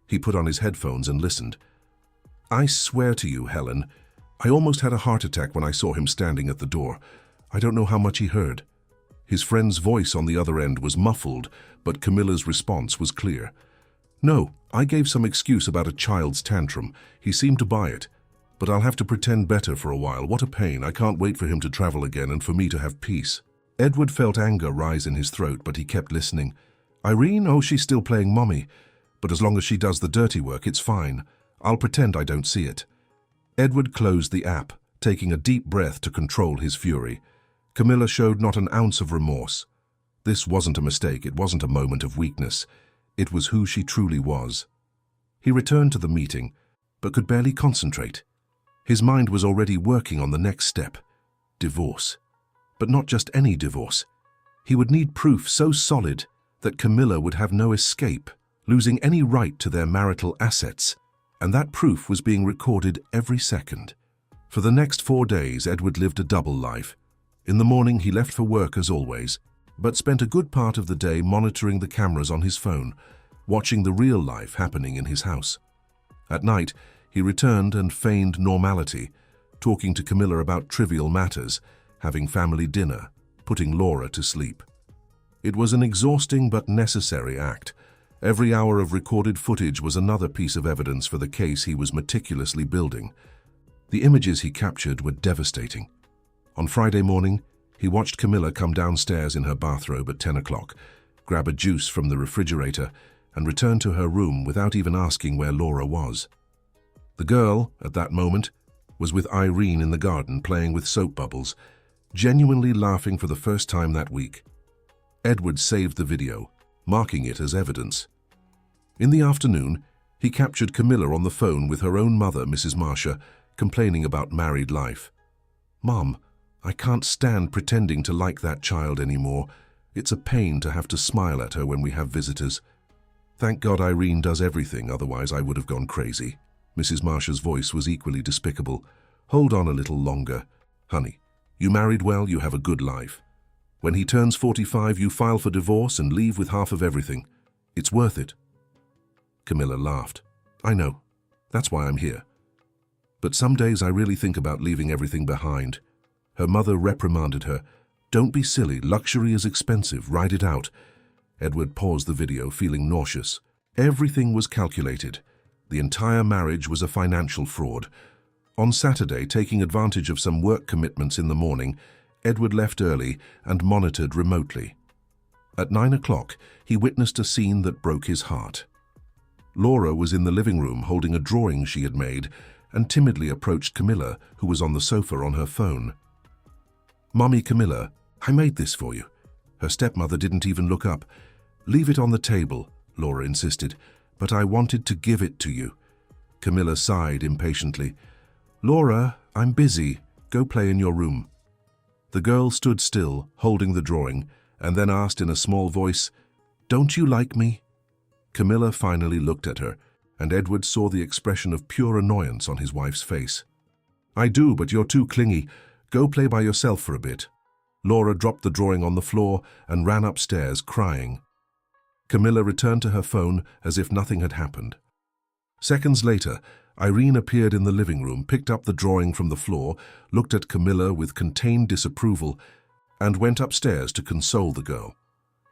He put on his headphones and listened. "I swear to you, Helen, I almost had a heart attack when I saw him standing at the door. I don't know how much he heard." His friend's voice on the other end was muffled, but Camilla's response was clear. "No, I gave some excuse about a child's tantrum. He seemed to buy it. But I'll have to pretend better for a while. What a pain. I can't wait for him to travel again and for me to have peace." Edward felt anger rise in his throat, but he kept listening. "Irene? Oh, she's still playing mommy. But as long as she does the dirty work, it's fine. I'll pretend I don't see it." Edward closed the app, taking a deep breath to control his fury. Camilla showed not an ounce of remorse. This wasn't a mistake. It wasn't a moment of weakness. It was who she truly was. He returned to the meeting, but could barely concentrate. His mind was already working on the next step, divorce. But not just any divorce. He would need proof so solid that Camilla would have no escape, losing any right to their marital assets, and that proof was being recorded every second. For the next 4 days, Edward lived a double life. In the morning, he left for work as always, but spent a good part of the day monitoring the cameras on his phone, watching the real life happening in his house. At night, he returned and feigned normality, talking to Camilla about trivial matters, having family dinner, putting Laura to sleep. It was an exhausting but necessary act. Every hour of recorded footage was another piece of evidence for the case he was meticulously building. The images he captured were devastating. On Friday morning, he watched Camilla come downstairs in her bathrobe at 10 o'clock, grab a juice from the refrigerator, and return to her room without even asking where Laura was. The girl, at that moment, was with Irene in the garden playing with soap bubbles, genuinely laughing for the first time that week. Edward saved the video, marking it as evidence. In the afternoon, he captured Camilla on the phone with her own mother, Mrs. Marcia, complaining about married life. "Mom, I can't stand pretending to like that child anymore. It's a pain to have to smile at her when we have visitors. Thank God Irene does everything, otherwise I would have gone crazy." Mrs. Marcia's voice was equally despicable. "Hold on a little longer. Honey, you married well, you have a good life. When he turns 45, you file for divorce and leave with half of everything. It's worth it." Camilla laughed. "I know. That's why I'm here. But some days I really think about leaving everything behind." Her mother reprimanded her. "Don't be silly. Luxury is expensive. Ride it out." Edward paused the video, feeling nauseous. Everything was calculated. The entire marriage was a financial fraud. On Saturday, taking advantage of some work commitments in the morning, Edward left early and monitored remotely. At 9 o'clock, he witnessed a scene that broke his heart. Laura was in the living room holding a drawing she had made and timidly approached Camilla, who was on the sofa on her phone. "Mommy, Camilla, I made this for you." Her stepmother didn't even look up. "Leave it on the table," Laura insisted, "but I wanted to give it to you." Camilla sighed impatiently. "Laura, I'm busy. Go play in your room." The girl stood still, holding the drawing, and then asked in a small voice, "Don't you like me?" Camilla finally looked at her, and Edward saw the expression of pure annoyance on his wife's face. "I do, but you're too clingy. Go play by yourself for a bit." Laura dropped the drawing on the floor and ran upstairs, crying. Camilla returned to her phone as if nothing had happened. Seconds later, Irene appeared in the living room, picked up the drawing from the floor, looked at Camilla with contained disapproval, and went upstairs to console the girl.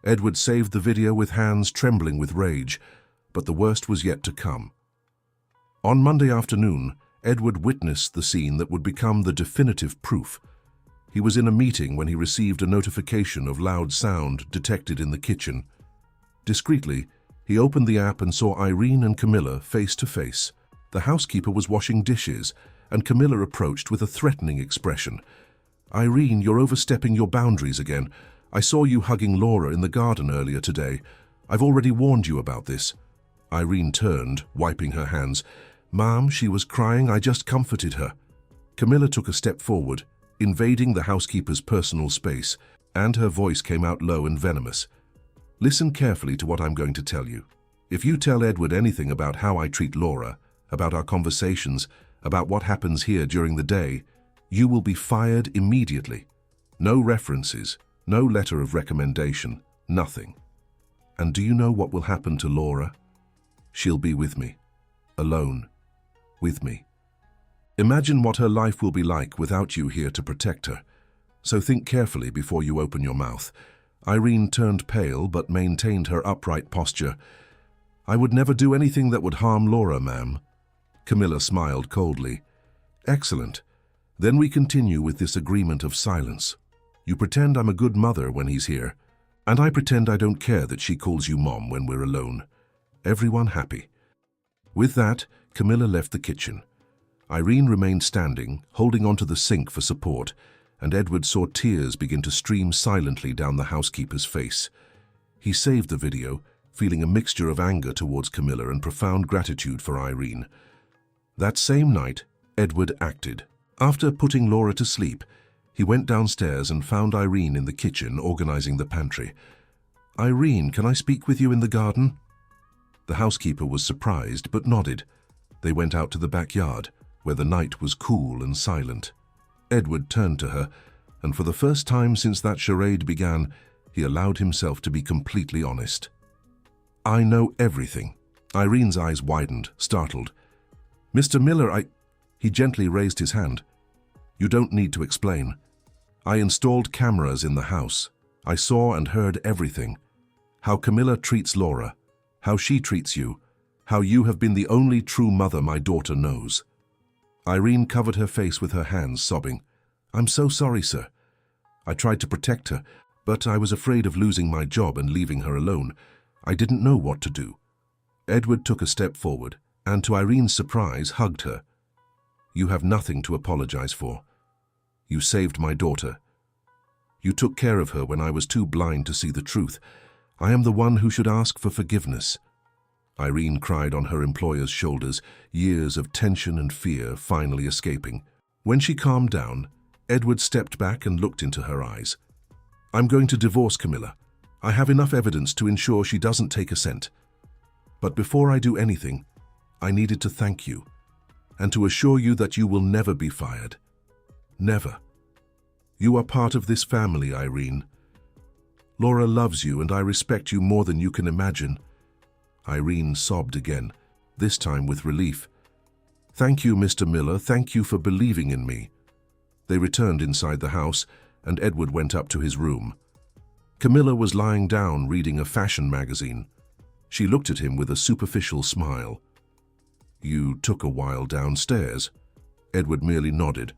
Edward saved the video with hands trembling with rage, but the worst was yet to come. On Monday afternoon, Edward witnessed the scene that would become the definitive proof. He was in a meeting when he received a notification of loud sound detected in the kitchen. Discreetly, he opened the app and saw Irene and Camilla face to face. The housekeeper was washing dishes, and Camilla approached with a threatening expression. "Irene, you're overstepping your boundaries again. I saw you hugging Laura in the garden earlier today. I've already warned you about this." Irene turned, wiping her hands. "Ma'am, she was crying. I just comforted her." Camilla took a step forward, invading the housekeeper's personal space, and her voice came out low and venomous. "Listen carefully to what I'm going to tell you. If you tell Edward anything about how I treat Laura, about our conversations, about what happens here during the day, you will be fired immediately. No references, no letter of recommendation, nothing. And do you know what will happen to Laura? She'll be with me, alone, with me. Imagine what her life will be like without you here to protect her. So think carefully before you open your mouth." Irene turned pale but maintained her upright posture. "I would never do anything that would harm Laura, ma'am." Camilla smiled coldly. "Excellent. Then we continue with this agreement of silence. You pretend I'm a good mother when he's here, and I pretend I don't care that she calls you Mom when we're alone. Everyone happy." With that, Camilla left the kitchen. Irene remained standing, holding onto the sink for support, and Edward saw tears begin to stream silently down the housekeeper's face. He saved the video, feeling a mixture of anger towards Camilla and profound gratitude for Irene. That same night, Edward acted. After putting Laura to sleep, he went downstairs and found Irene in the kitchen organizing the pantry. "Irene, can I speak with you in the garden?" The housekeeper was surprised but nodded. They went out to the backyard, where the night was cool and silent. Edward turned to her, and for the first time since that charade began, he allowed himself to be completely honest. "I know everything." Irene's eyes widened, startled. "Mr. Miller, He gently raised his hand. "You don't need to explain. I installed cameras in the house. I saw and heard everything. How Camilla treats Laura, how she treats you, how you have been the only true mother my daughter knows." Irene covered her face with her hands, sobbing. "I'm so sorry, sir. I tried to protect her, but I was afraid of losing my job and leaving her alone. I didn't know what to do." Edward took a step forward, and to Irene's surprise, hugged her. "You have nothing to apologize for. You saved my daughter. You took care of her when I was too blind to see the truth. I am the one who should ask for forgiveness." Irene cried on her employer's shoulders, years of tension and fear finally escaping. When she calmed down, Edward stepped back and looked into her eyes. "I'm going to divorce Camilla. I have enough evidence to ensure she doesn't take a cent. But before I do anything, I needed to thank you, and to assure you that you will never be fired. Never. You are part of this family, Irene. Laura loves you, and I respect you more than you can imagine." Irene sobbed again, this time with relief. "Thank you, Mr. Miller. Thank you for believing in me." They returned inside the house, and Edward went up to his room. Camilla was lying down reading a fashion magazine. She looked at him with a superficial smile. "You took a while downstairs." Edward merely nodded.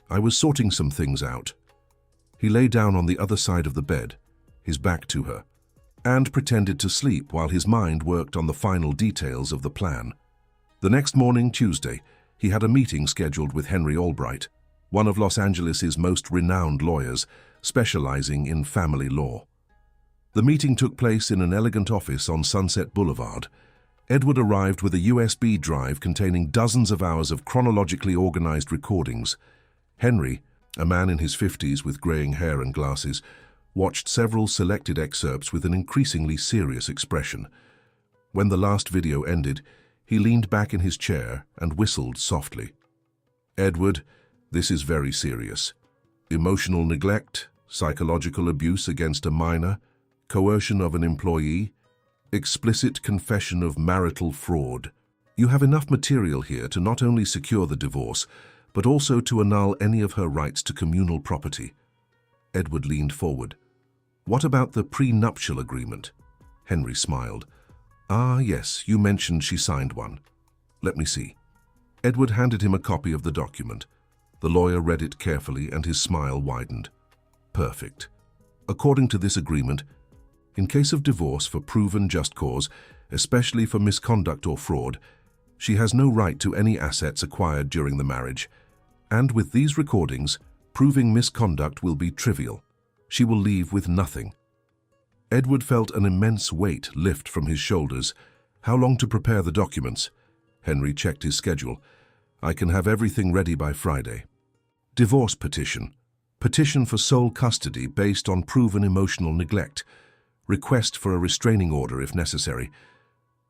"I was sorting some things out." He lay down on the other side of the bed, his back to her, and pretended to sleep while his mind worked on the final details of the plan. The next morning, Tuesday, he had a meeting scheduled with Henry Albright, one of Los Angeles's most renowned lawyers, specializing in family law. The meeting took place in an elegant office on Sunset Boulevard. Edward arrived with a USB drive containing dozens of hours of chronologically organized recordings. Henry, a man in his 50s with graying hair and glasses, watched several selected excerpts with an increasingly serious expression. When the last video ended, he leaned back in his chair and whistled softly. "Edward, this is very serious. Emotional neglect, psychological abuse against a minor, coercion of an employee, explicit confession of marital fraud. You have enough material here to not only secure the divorce, but also to annul any of her rights to communal property." Edward leaned forward. "What about the prenuptial agreement?" Henry smiled. "Ah, yes, you mentioned she signed one. Let me see." Edward handed him a copy of the document. The lawyer read it carefully and his smile widened. "Perfect. According to this agreement, in case of divorce for proven just cause, especially for misconduct or fraud, she has no right to any assets acquired during the marriage. And with these recordings, proving misconduct will be trivial. She will leave with nothing. Edward felt an immense weight lift from his shoulders. How long to prepare the documents? Henry checked his schedule. I can have everything ready by Friday. Divorce petition. Petition for sole custody based on proven emotional neglect. Request for a restraining order if necessary.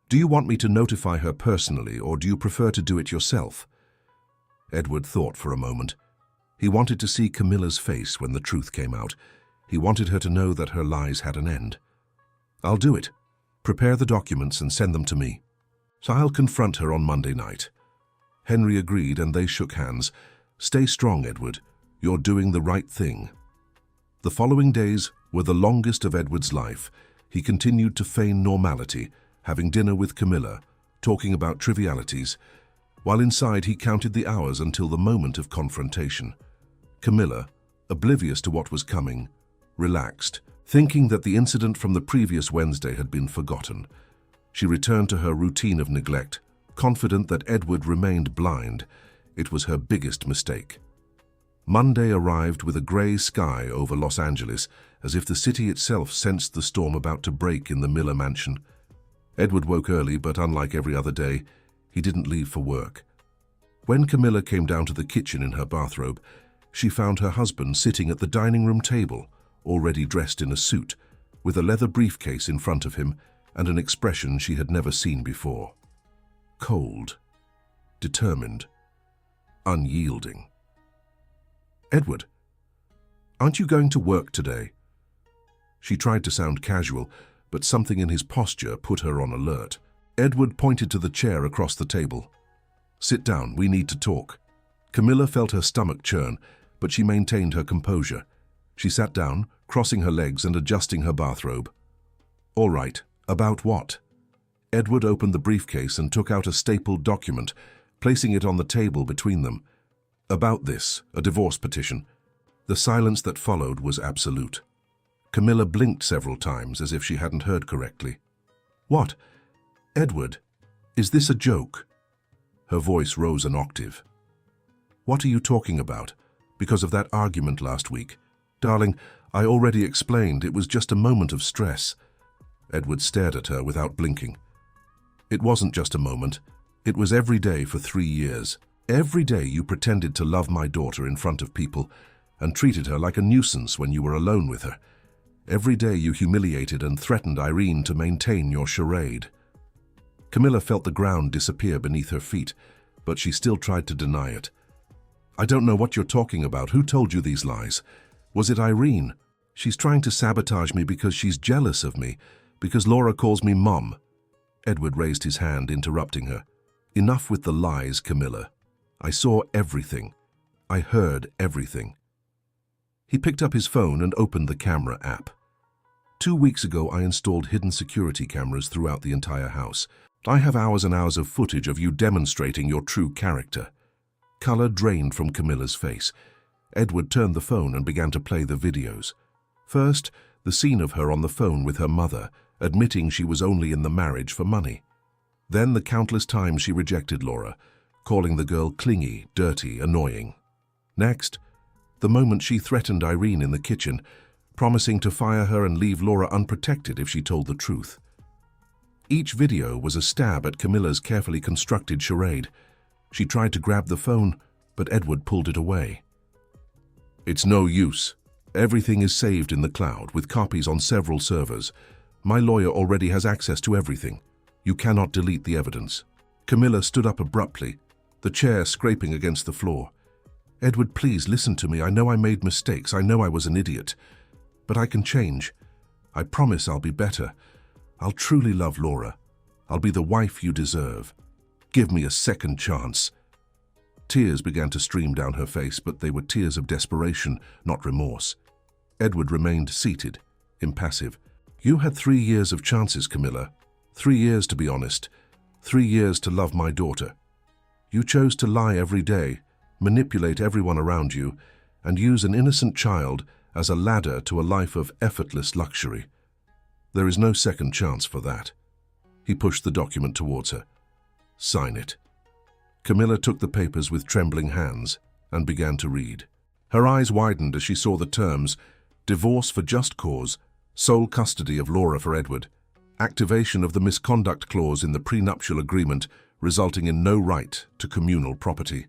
Do you want me to notify her personally, or do you prefer to do it yourself? Edward thought for a moment. He wanted to see Camilla's face when the truth came out. He wanted her to know that her lies had an end. I'll do it. Prepare the documents and send them to me. So I'll confront her on Monday night. Henry agreed and they shook hands. Stay strong, Edward. You're doing the right thing. The following days were the longest of Edward's life. He continued to feign normality, having dinner with Camilla, talking about trivialities, while inside he counted the hours until the moment of confrontation. Camilla, oblivious to what was coming, relaxed, thinking that the incident from the previous Wednesday had been forgotten. She returned to her routine of neglect, confident that Edward remained blind. It was her biggest mistake. Monday arrived with a grey sky over Los Angeles, as if the city itself sensed the storm about to break in the Miller mansion. Edward woke early, but unlike every other day, he didn't leave for work. When Camilla came down to the kitchen in her bathrobe, she found her husband sitting at the dining room table, already dressed in a suit, with a leather briefcase in front of him and an expression she had never seen before. Cold, determined, unyielding. Edward, aren't you going to work today? She tried to sound casual, but something in his posture put her on alert. Edward pointed to the chair across the table. Sit down, we need to talk. Camilla felt her stomach churn, but she maintained her composure. She sat down, crossing her legs and adjusting her bathrobe. All right, about what? Edward opened the briefcase and took out a stapled document, placing it on the table between them. About this, a divorce petition. The silence that followed was absolute. Camilla blinked several times as if she hadn't heard correctly. What? Edward, is this a joke? Her voice rose an octave. What are you talking about? Because of that argument last week? Darling, I already explained it was just a moment of stress. Edward stared at her without blinking. It wasn't just a moment. It was every day for 3 years. Every day you pretended to love my daughter in front of people and treated her like a nuisance when you were alone with her. Every day you humiliated and threatened Irene to maintain your charade. Camilla felt the ground disappear beneath her feet, but she still tried to deny it. I don't know what you're talking about. Who told you these lies? Was it Irene? She's trying to sabotage me because she's jealous of me, because Laura calls me Mom. Edward raised his hand, interrupting her. Enough with the lies, Camilla. I saw everything. I heard everything. He picked up his phone and opened the camera app. 2 weeks ago, I installed hidden security cameras throughout the entire house. I have hours and hours of footage of you demonstrating your true character. Color drained from Camilla's face. Edward turned the phone and began to play the videos. First, the scene of her on the phone with her mother, admitting she was only in the marriage for money. Then the countless times she rejected Laura, calling the girl clingy, dirty, annoying. Next, the moment she threatened Irene in the kitchen, promising to fire her and leave Laura unprotected if she told the truth. Each video was a stab at Camilla's carefully constructed charade. She tried to grab the phone, but Edward pulled it away. It's no use. Everything is saved in the cloud, with copies on several servers. My lawyer already has access to everything. You cannot delete the evidence. Camilla stood up abruptly, the chair scraping against the floor. Edward, please listen to me. I know I made mistakes. I know I was an idiot. But I can change. I promise I'll be better. I'll truly love Laura. I'll be the wife you deserve. Give me a second chance. Tears began to stream down her face, but they were tears of desperation, not remorse. Edward remained seated, impassive. You had 3 years of chances, Camilla. 3 years to be honest. 3 years to love my daughter. You chose to lie every day, manipulate everyone around you, and use an innocent child as a ladder to a life of effortless luxury. There is no second chance for that. He pushed the document towards her. Sign it. Camilla took the papers with trembling hands and began to read. Her eyes widened as she saw the terms, divorce for just cause, sole custody of Laura for Edward, activation of the misconduct clause in the prenuptial agreement resulting in no right to communal property.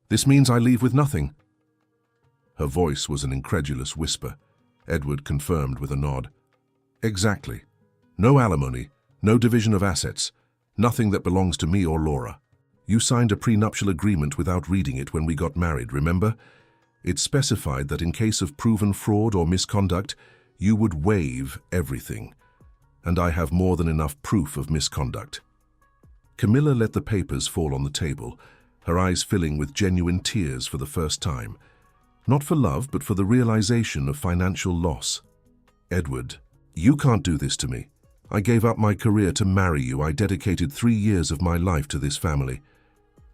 This means I leave with nothing. Her voice was an incredulous whisper. Edward confirmed with a nod. Exactly. No alimony, no division of assets, nothing that belongs to me or Laura. You signed a prenuptial agreement without reading it when we got married, remember? It specified that in case of proven fraud or misconduct, you would waive everything. And I have more than enough proof of misconduct. Camilla let the papers fall on the table, her eyes filling with genuine tears for the first time. Not for love, but for the realization of financial loss. Edward, you can't do this to me. I gave up my career to marry you. I dedicated 3 years of my life to this family.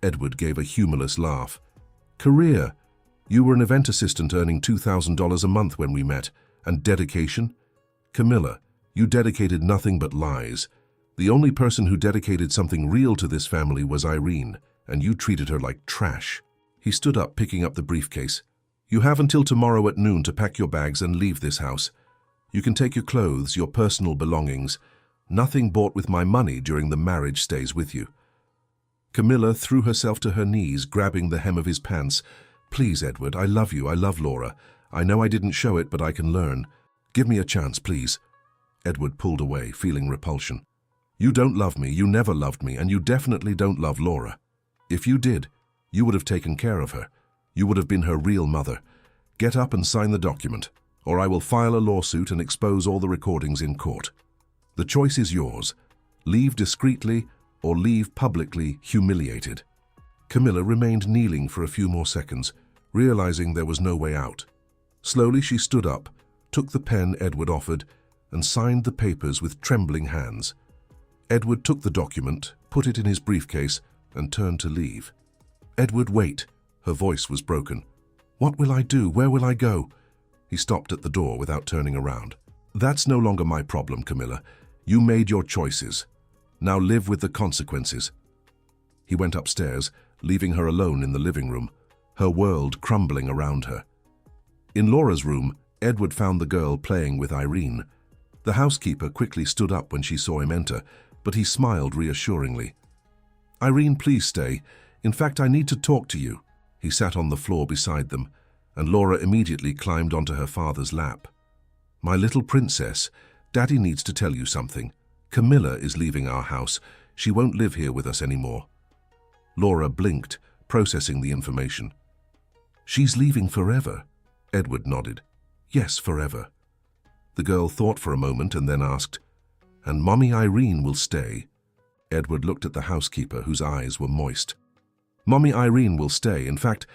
Edward gave a humorless laugh. Career? You were an event assistant earning $2,000 a month when we met. And dedication? Camilla, you dedicated nothing but lies. The only person who dedicated something real to this family was Irene, and you treated her like trash. He stood up, picking up the briefcase. You have until tomorrow at noon to pack your bags and leave this house. You can take your clothes, your personal belongings. Nothing bought with my money during the marriage stays with you. Camilla threw herself to her knees, grabbing the hem of his pants. Please, Edward, I love you. I love Laura. I know I didn't show it, but I can learn. Give me a chance, please. Edward pulled away, feeling repulsion. You don't love me, you never loved me, and you definitely don't love Laura. If you did, you would have taken care of her. You would have been her real mother. Get up and sign the document, or I will file a lawsuit and expose all the recordings in court. The choice is yours. Leave discreetly or leave publicly humiliated. Camilla remained kneeling for a few more seconds, realizing there was no way out. Slowly she stood up, took the pen Edward offered, and signed the papers with trembling hands. Edward took the document, put it in his briefcase, and turned to leave. Edward, wait. Her voice was broken. What will I do? Where will I go? He stopped at the door without turning around. That's no longer my problem, Camilla. You made your choices. Now live with the consequences. He went upstairs, leaving her alone in the living room, her world crumbling around her. In Laura's room, Edward found the girl playing with Irene. The housekeeper quickly stood up when she saw him enter, but he smiled reassuringly. Irene, please stay. In fact, I need to talk to you. He sat on the floor beside them, and Laura immediately climbed onto her father's lap. My little princess, Daddy needs to tell you something. Camilla is leaving our house. She won't live here with us anymore. Laura blinked, processing the information. She's leaving forever. Edward nodded. Yes, forever. The girl thought for a moment and then asked, And Mommy Irene will stay? Edward looked at the housekeeper, whose eyes were moist. Mommy Irene will stay. In fact,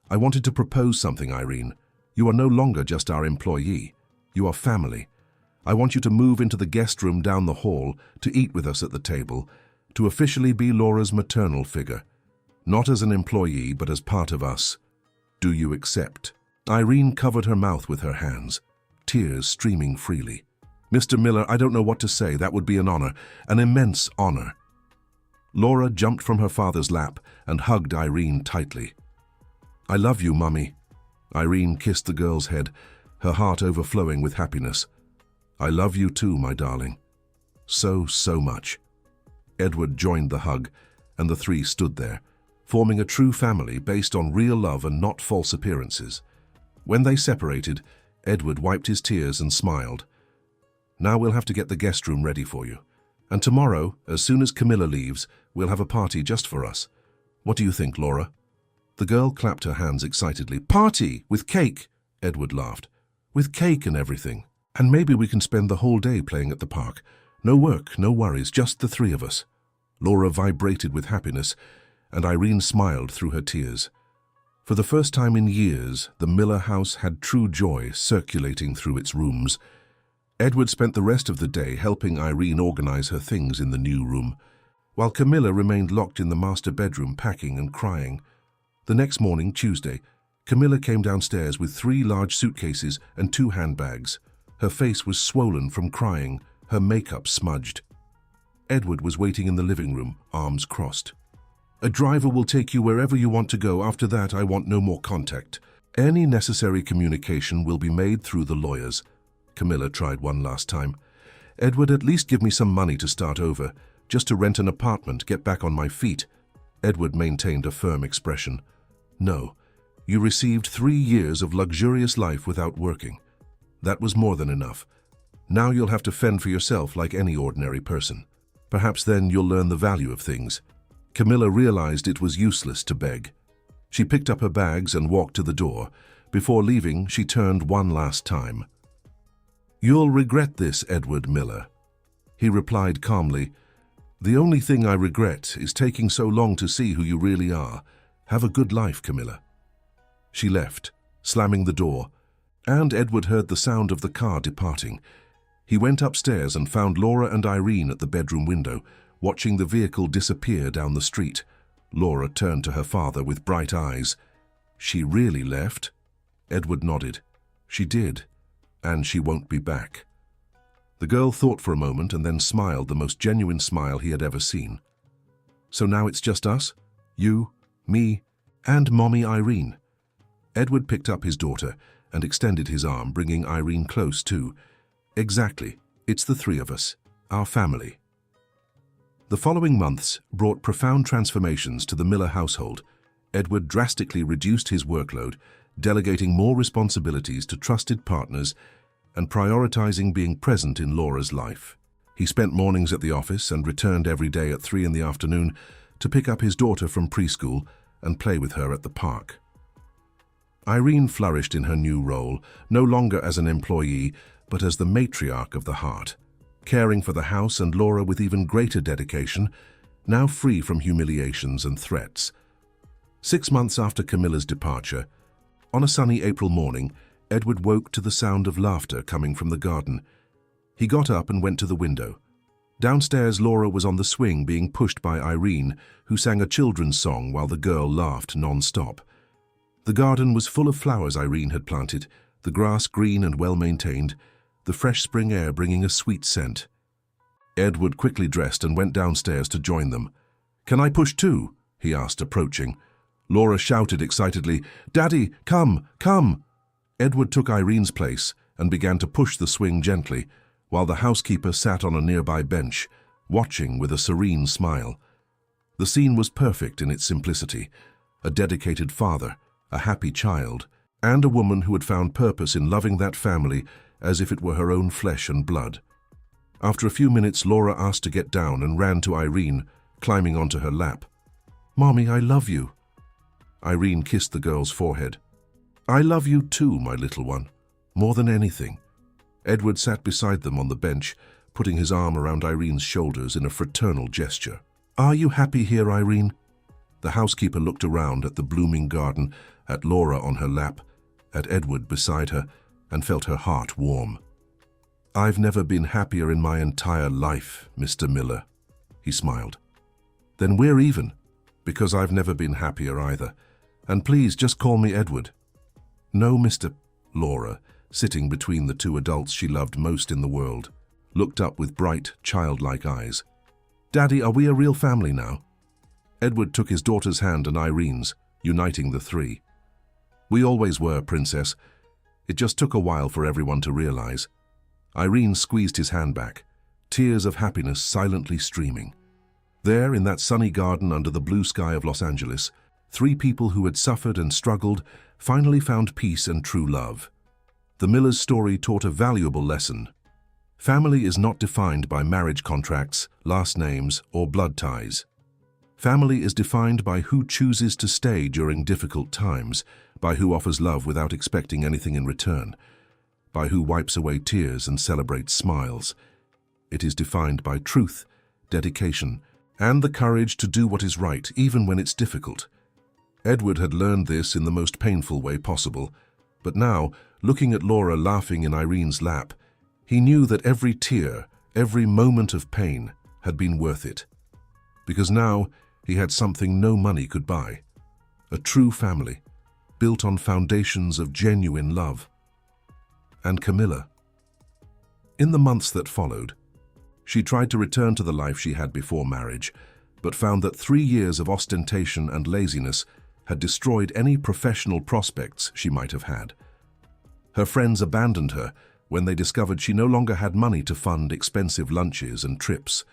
I wanted to propose something, Irene. You are no longer just our employee. You are family. I want you to move into the guest room down the hall, to eat with us at the table, to officially be Laura's maternal figure. Not as an employee, but as part of us. Do you accept? Irene covered her mouth with her hands, tears streaming freely. Mr. Miller, I don't know what to say. That would be an honor, an immense honor. Laura jumped from her father's lap and hugged Irene tightly. I love you, Mummy. Irene kissed the girl's head, her heart overflowing with happiness. I love you too, my darling. So much. Edward joined the hug, and the three stood there, forming a true family based on real love and not false appearances. When they separated, Edward wiped his tears and smiled. Now we'll have to get the guest room ready for you. And tomorrow, as soon as Camilla leaves, we'll have a party just for us. What do you think, Laura? The girl clapped her hands excitedly. Party! With cake! Edward laughed. With cake and everything. And maybe we can spend the whole day playing at the park. No work, no worries, just the three of us. Laura vibrated with happiness, and Irene smiled through her tears. For the first time in years, the Miller house had true joy circulating through its rooms. Edward spent the rest of the day helping Irene organize her things in the new room, while Camilla remained locked in the master bedroom packing and crying. The next morning, Tuesday, Camilla came downstairs with 3 large suitcases and 2 handbags. Her face was swollen from crying, her makeup smudged. Edward was waiting in the living room, arms crossed. A driver will take you wherever you want to go. After that, I want no more contact. Any necessary communication will be made through the lawyers. Camilla tried one last time. Edward, at least give me some money to start over, just to rent an apartment, get back on my feet. Edward maintained a firm expression. No, you received 3 years of luxurious life without working. That was more than enough. Now you'll have to fend for yourself like any ordinary person. Perhaps then you'll learn the value of things. Camilla realized it was useless to beg. She picked up her bags and walked to the door. Before leaving, she turned one last time. "You'll regret this, Edward Miller." He replied calmly, "The only thing I regret is taking so long to see who you really are. Have a good life, Camilla." She left, slamming the door, and Edward heard the sound of the car departing. He went upstairs and found Laura and Irene at the bedroom window, watching the vehicle disappear down the street. Laura turned to her father with bright eyes. "She really left?" Edward nodded. "She did, and she won't be back." The girl thought for a moment and then smiled the most genuine smile he had ever seen. "So now it's just us? You, me, and Mommy Irene." Edward picked up his daughter and extended his arm, bringing Irene close too. "Exactly. It's the 3 of us, our family." The following months brought profound transformations to the Miller household. Edward drastically reduced his workload, delegating more responsibilities to trusted partners and prioritizing being present in Laura's life. He spent mornings at the office and returned every day at 3 in the afternoon to pick up his daughter from preschool and play with her at the park. Irene flourished in her new role, no longer as an employee, but as the matriarch of the heart, caring for the house and Laura with even greater dedication, now free from humiliations and threats. 6 months after Camilla's departure, on a sunny April morning, Edward woke to the sound of laughter coming from the garden. He got up and went to the window. Downstairs, Laura was on the swing being pushed by Irene, who sang a children's song while the girl laughed non-stop. The garden was full of flowers Irene had planted, the grass green and well-maintained, the fresh spring air bringing a sweet scent. Edward quickly dressed and went downstairs to join them. "Can I push too?" he asked, approaching. Laura shouted excitedly, "Daddy, come, come!" Edward took Irene's place and began to push the swing gently, while the housekeeper sat on a nearby bench, watching with a serene smile. The scene was perfect in its simplicity: a dedicated father, a happy child, and a woman who had found purpose in loving that family as if it were her own flesh and blood. After a few minutes, Laura asked to get down and ran to Irene, climbing onto her lap. "Mommy, I love you." Irene kissed the girl's forehead. "I love you too, my little one, more than anything." Edward sat beside them on the bench, putting his arm around Irene's shoulders in a fraternal gesture. "Are you happy here, Irene?" The housekeeper looked around at the blooming garden, at Laura on her lap, at Edward beside her, and felt her heart warm. "I've never been happier in my entire life, Mr. Miller," he smiled. "Then we're even, because I've never been happier either. And please just call me Edward." "No, Mr. Laura," sitting between the 2 adults she loved most in the world, looked up with bright, childlike eyes. "Daddy, are we a real family now?" Edward took his daughter's hand and Irene's, uniting the 3. "We always were, Princess. It just took a while for everyone to realize." Irene squeezed his hand back, tears of happiness silently streaming. There, in that sunny garden under the blue sky of Los Angeles, 3 people who had suffered and struggled finally found peace and true love. The Millers' story taught a valuable lesson. Family is not defined by marriage contracts, last names, or blood ties. Family is defined by who chooses to stay during difficult times, by who offers love without expecting anything in return, by who wipes away tears and celebrates smiles. It is defined by truth, dedication, and the courage to do what is right, even when it's difficult. Edward had learned this in the most painful way possible, but now, looking at Laura laughing in Irene's lap, he knew that every tear, every moment of pain had been worth it. Because now he had something no money could buy: a true family, built on foundations of genuine love. And Camilla. In the months that followed, she tried to return to the life she had before marriage, but found that 3 years of ostentation and laziness had destroyed any professional prospects she might have had. Her friends abandoned her when they discovered she no longer had money to fund expensive lunches and trips.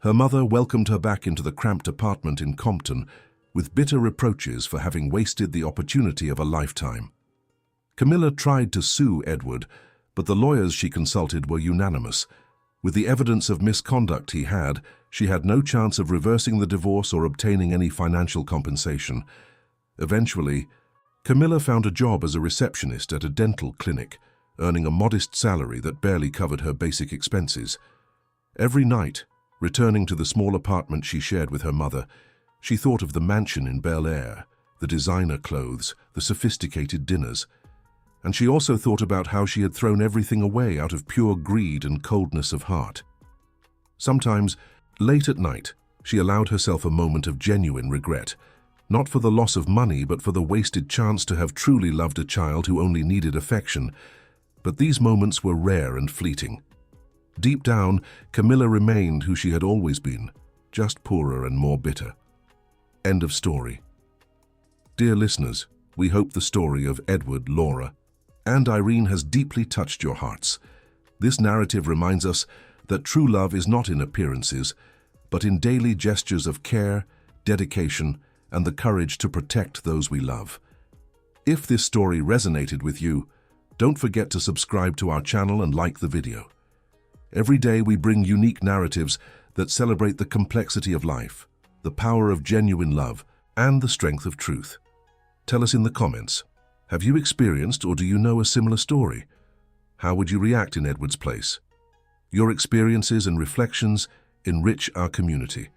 Her mother welcomed her back into the cramped apartment in Compton with bitter reproaches for having wasted the opportunity of a lifetime. Camilla tried to sue Edward, but the lawyers she consulted were unanimous. With the evidence of misconduct she had no chance of reversing the divorce or obtaining any financial compensation. Eventually, Camilla found a job as a receptionist at a dental clinic, earning a modest salary that barely covered her basic expenses. Every night, returning to the small apartment she shared with her mother, she thought of the mansion in Bel Air, the designer clothes, the sophisticated dinners. And she also thought about how she had thrown everything away out of pure greed and coldness of heart. Sometimes, late at night, she allowed herself a moment of genuine regret, not for the loss of money but for the wasted chance to have truly loved a child who only needed affection. But these moments were rare and fleeting. Deep down, Camilla remained who she had always been, just poorer and more bitter. End of story. Dear listeners, we hope the story of Edward, Laura, and Irene has deeply touched your hearts. This narrative reminds us that true love is not in appearances, but in daily gestures of care, dedication, and the courage to protect those we love. If this story resonated with you, don't forget to subscribe to our channel and like the video. Every day we bring unique narratives that celebrate the complexity of life, the power of genuine love, and the strength of truth. Tell us in the comments, have you experienced or do you know a similar story? How would you react in Edward's place? Your experiences and reflections enrich our community.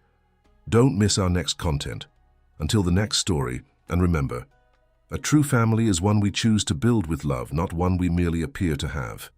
Don't miss our next content. Until the next story, and remember, a true family is one we choose to build with love, not one we merely appear to have.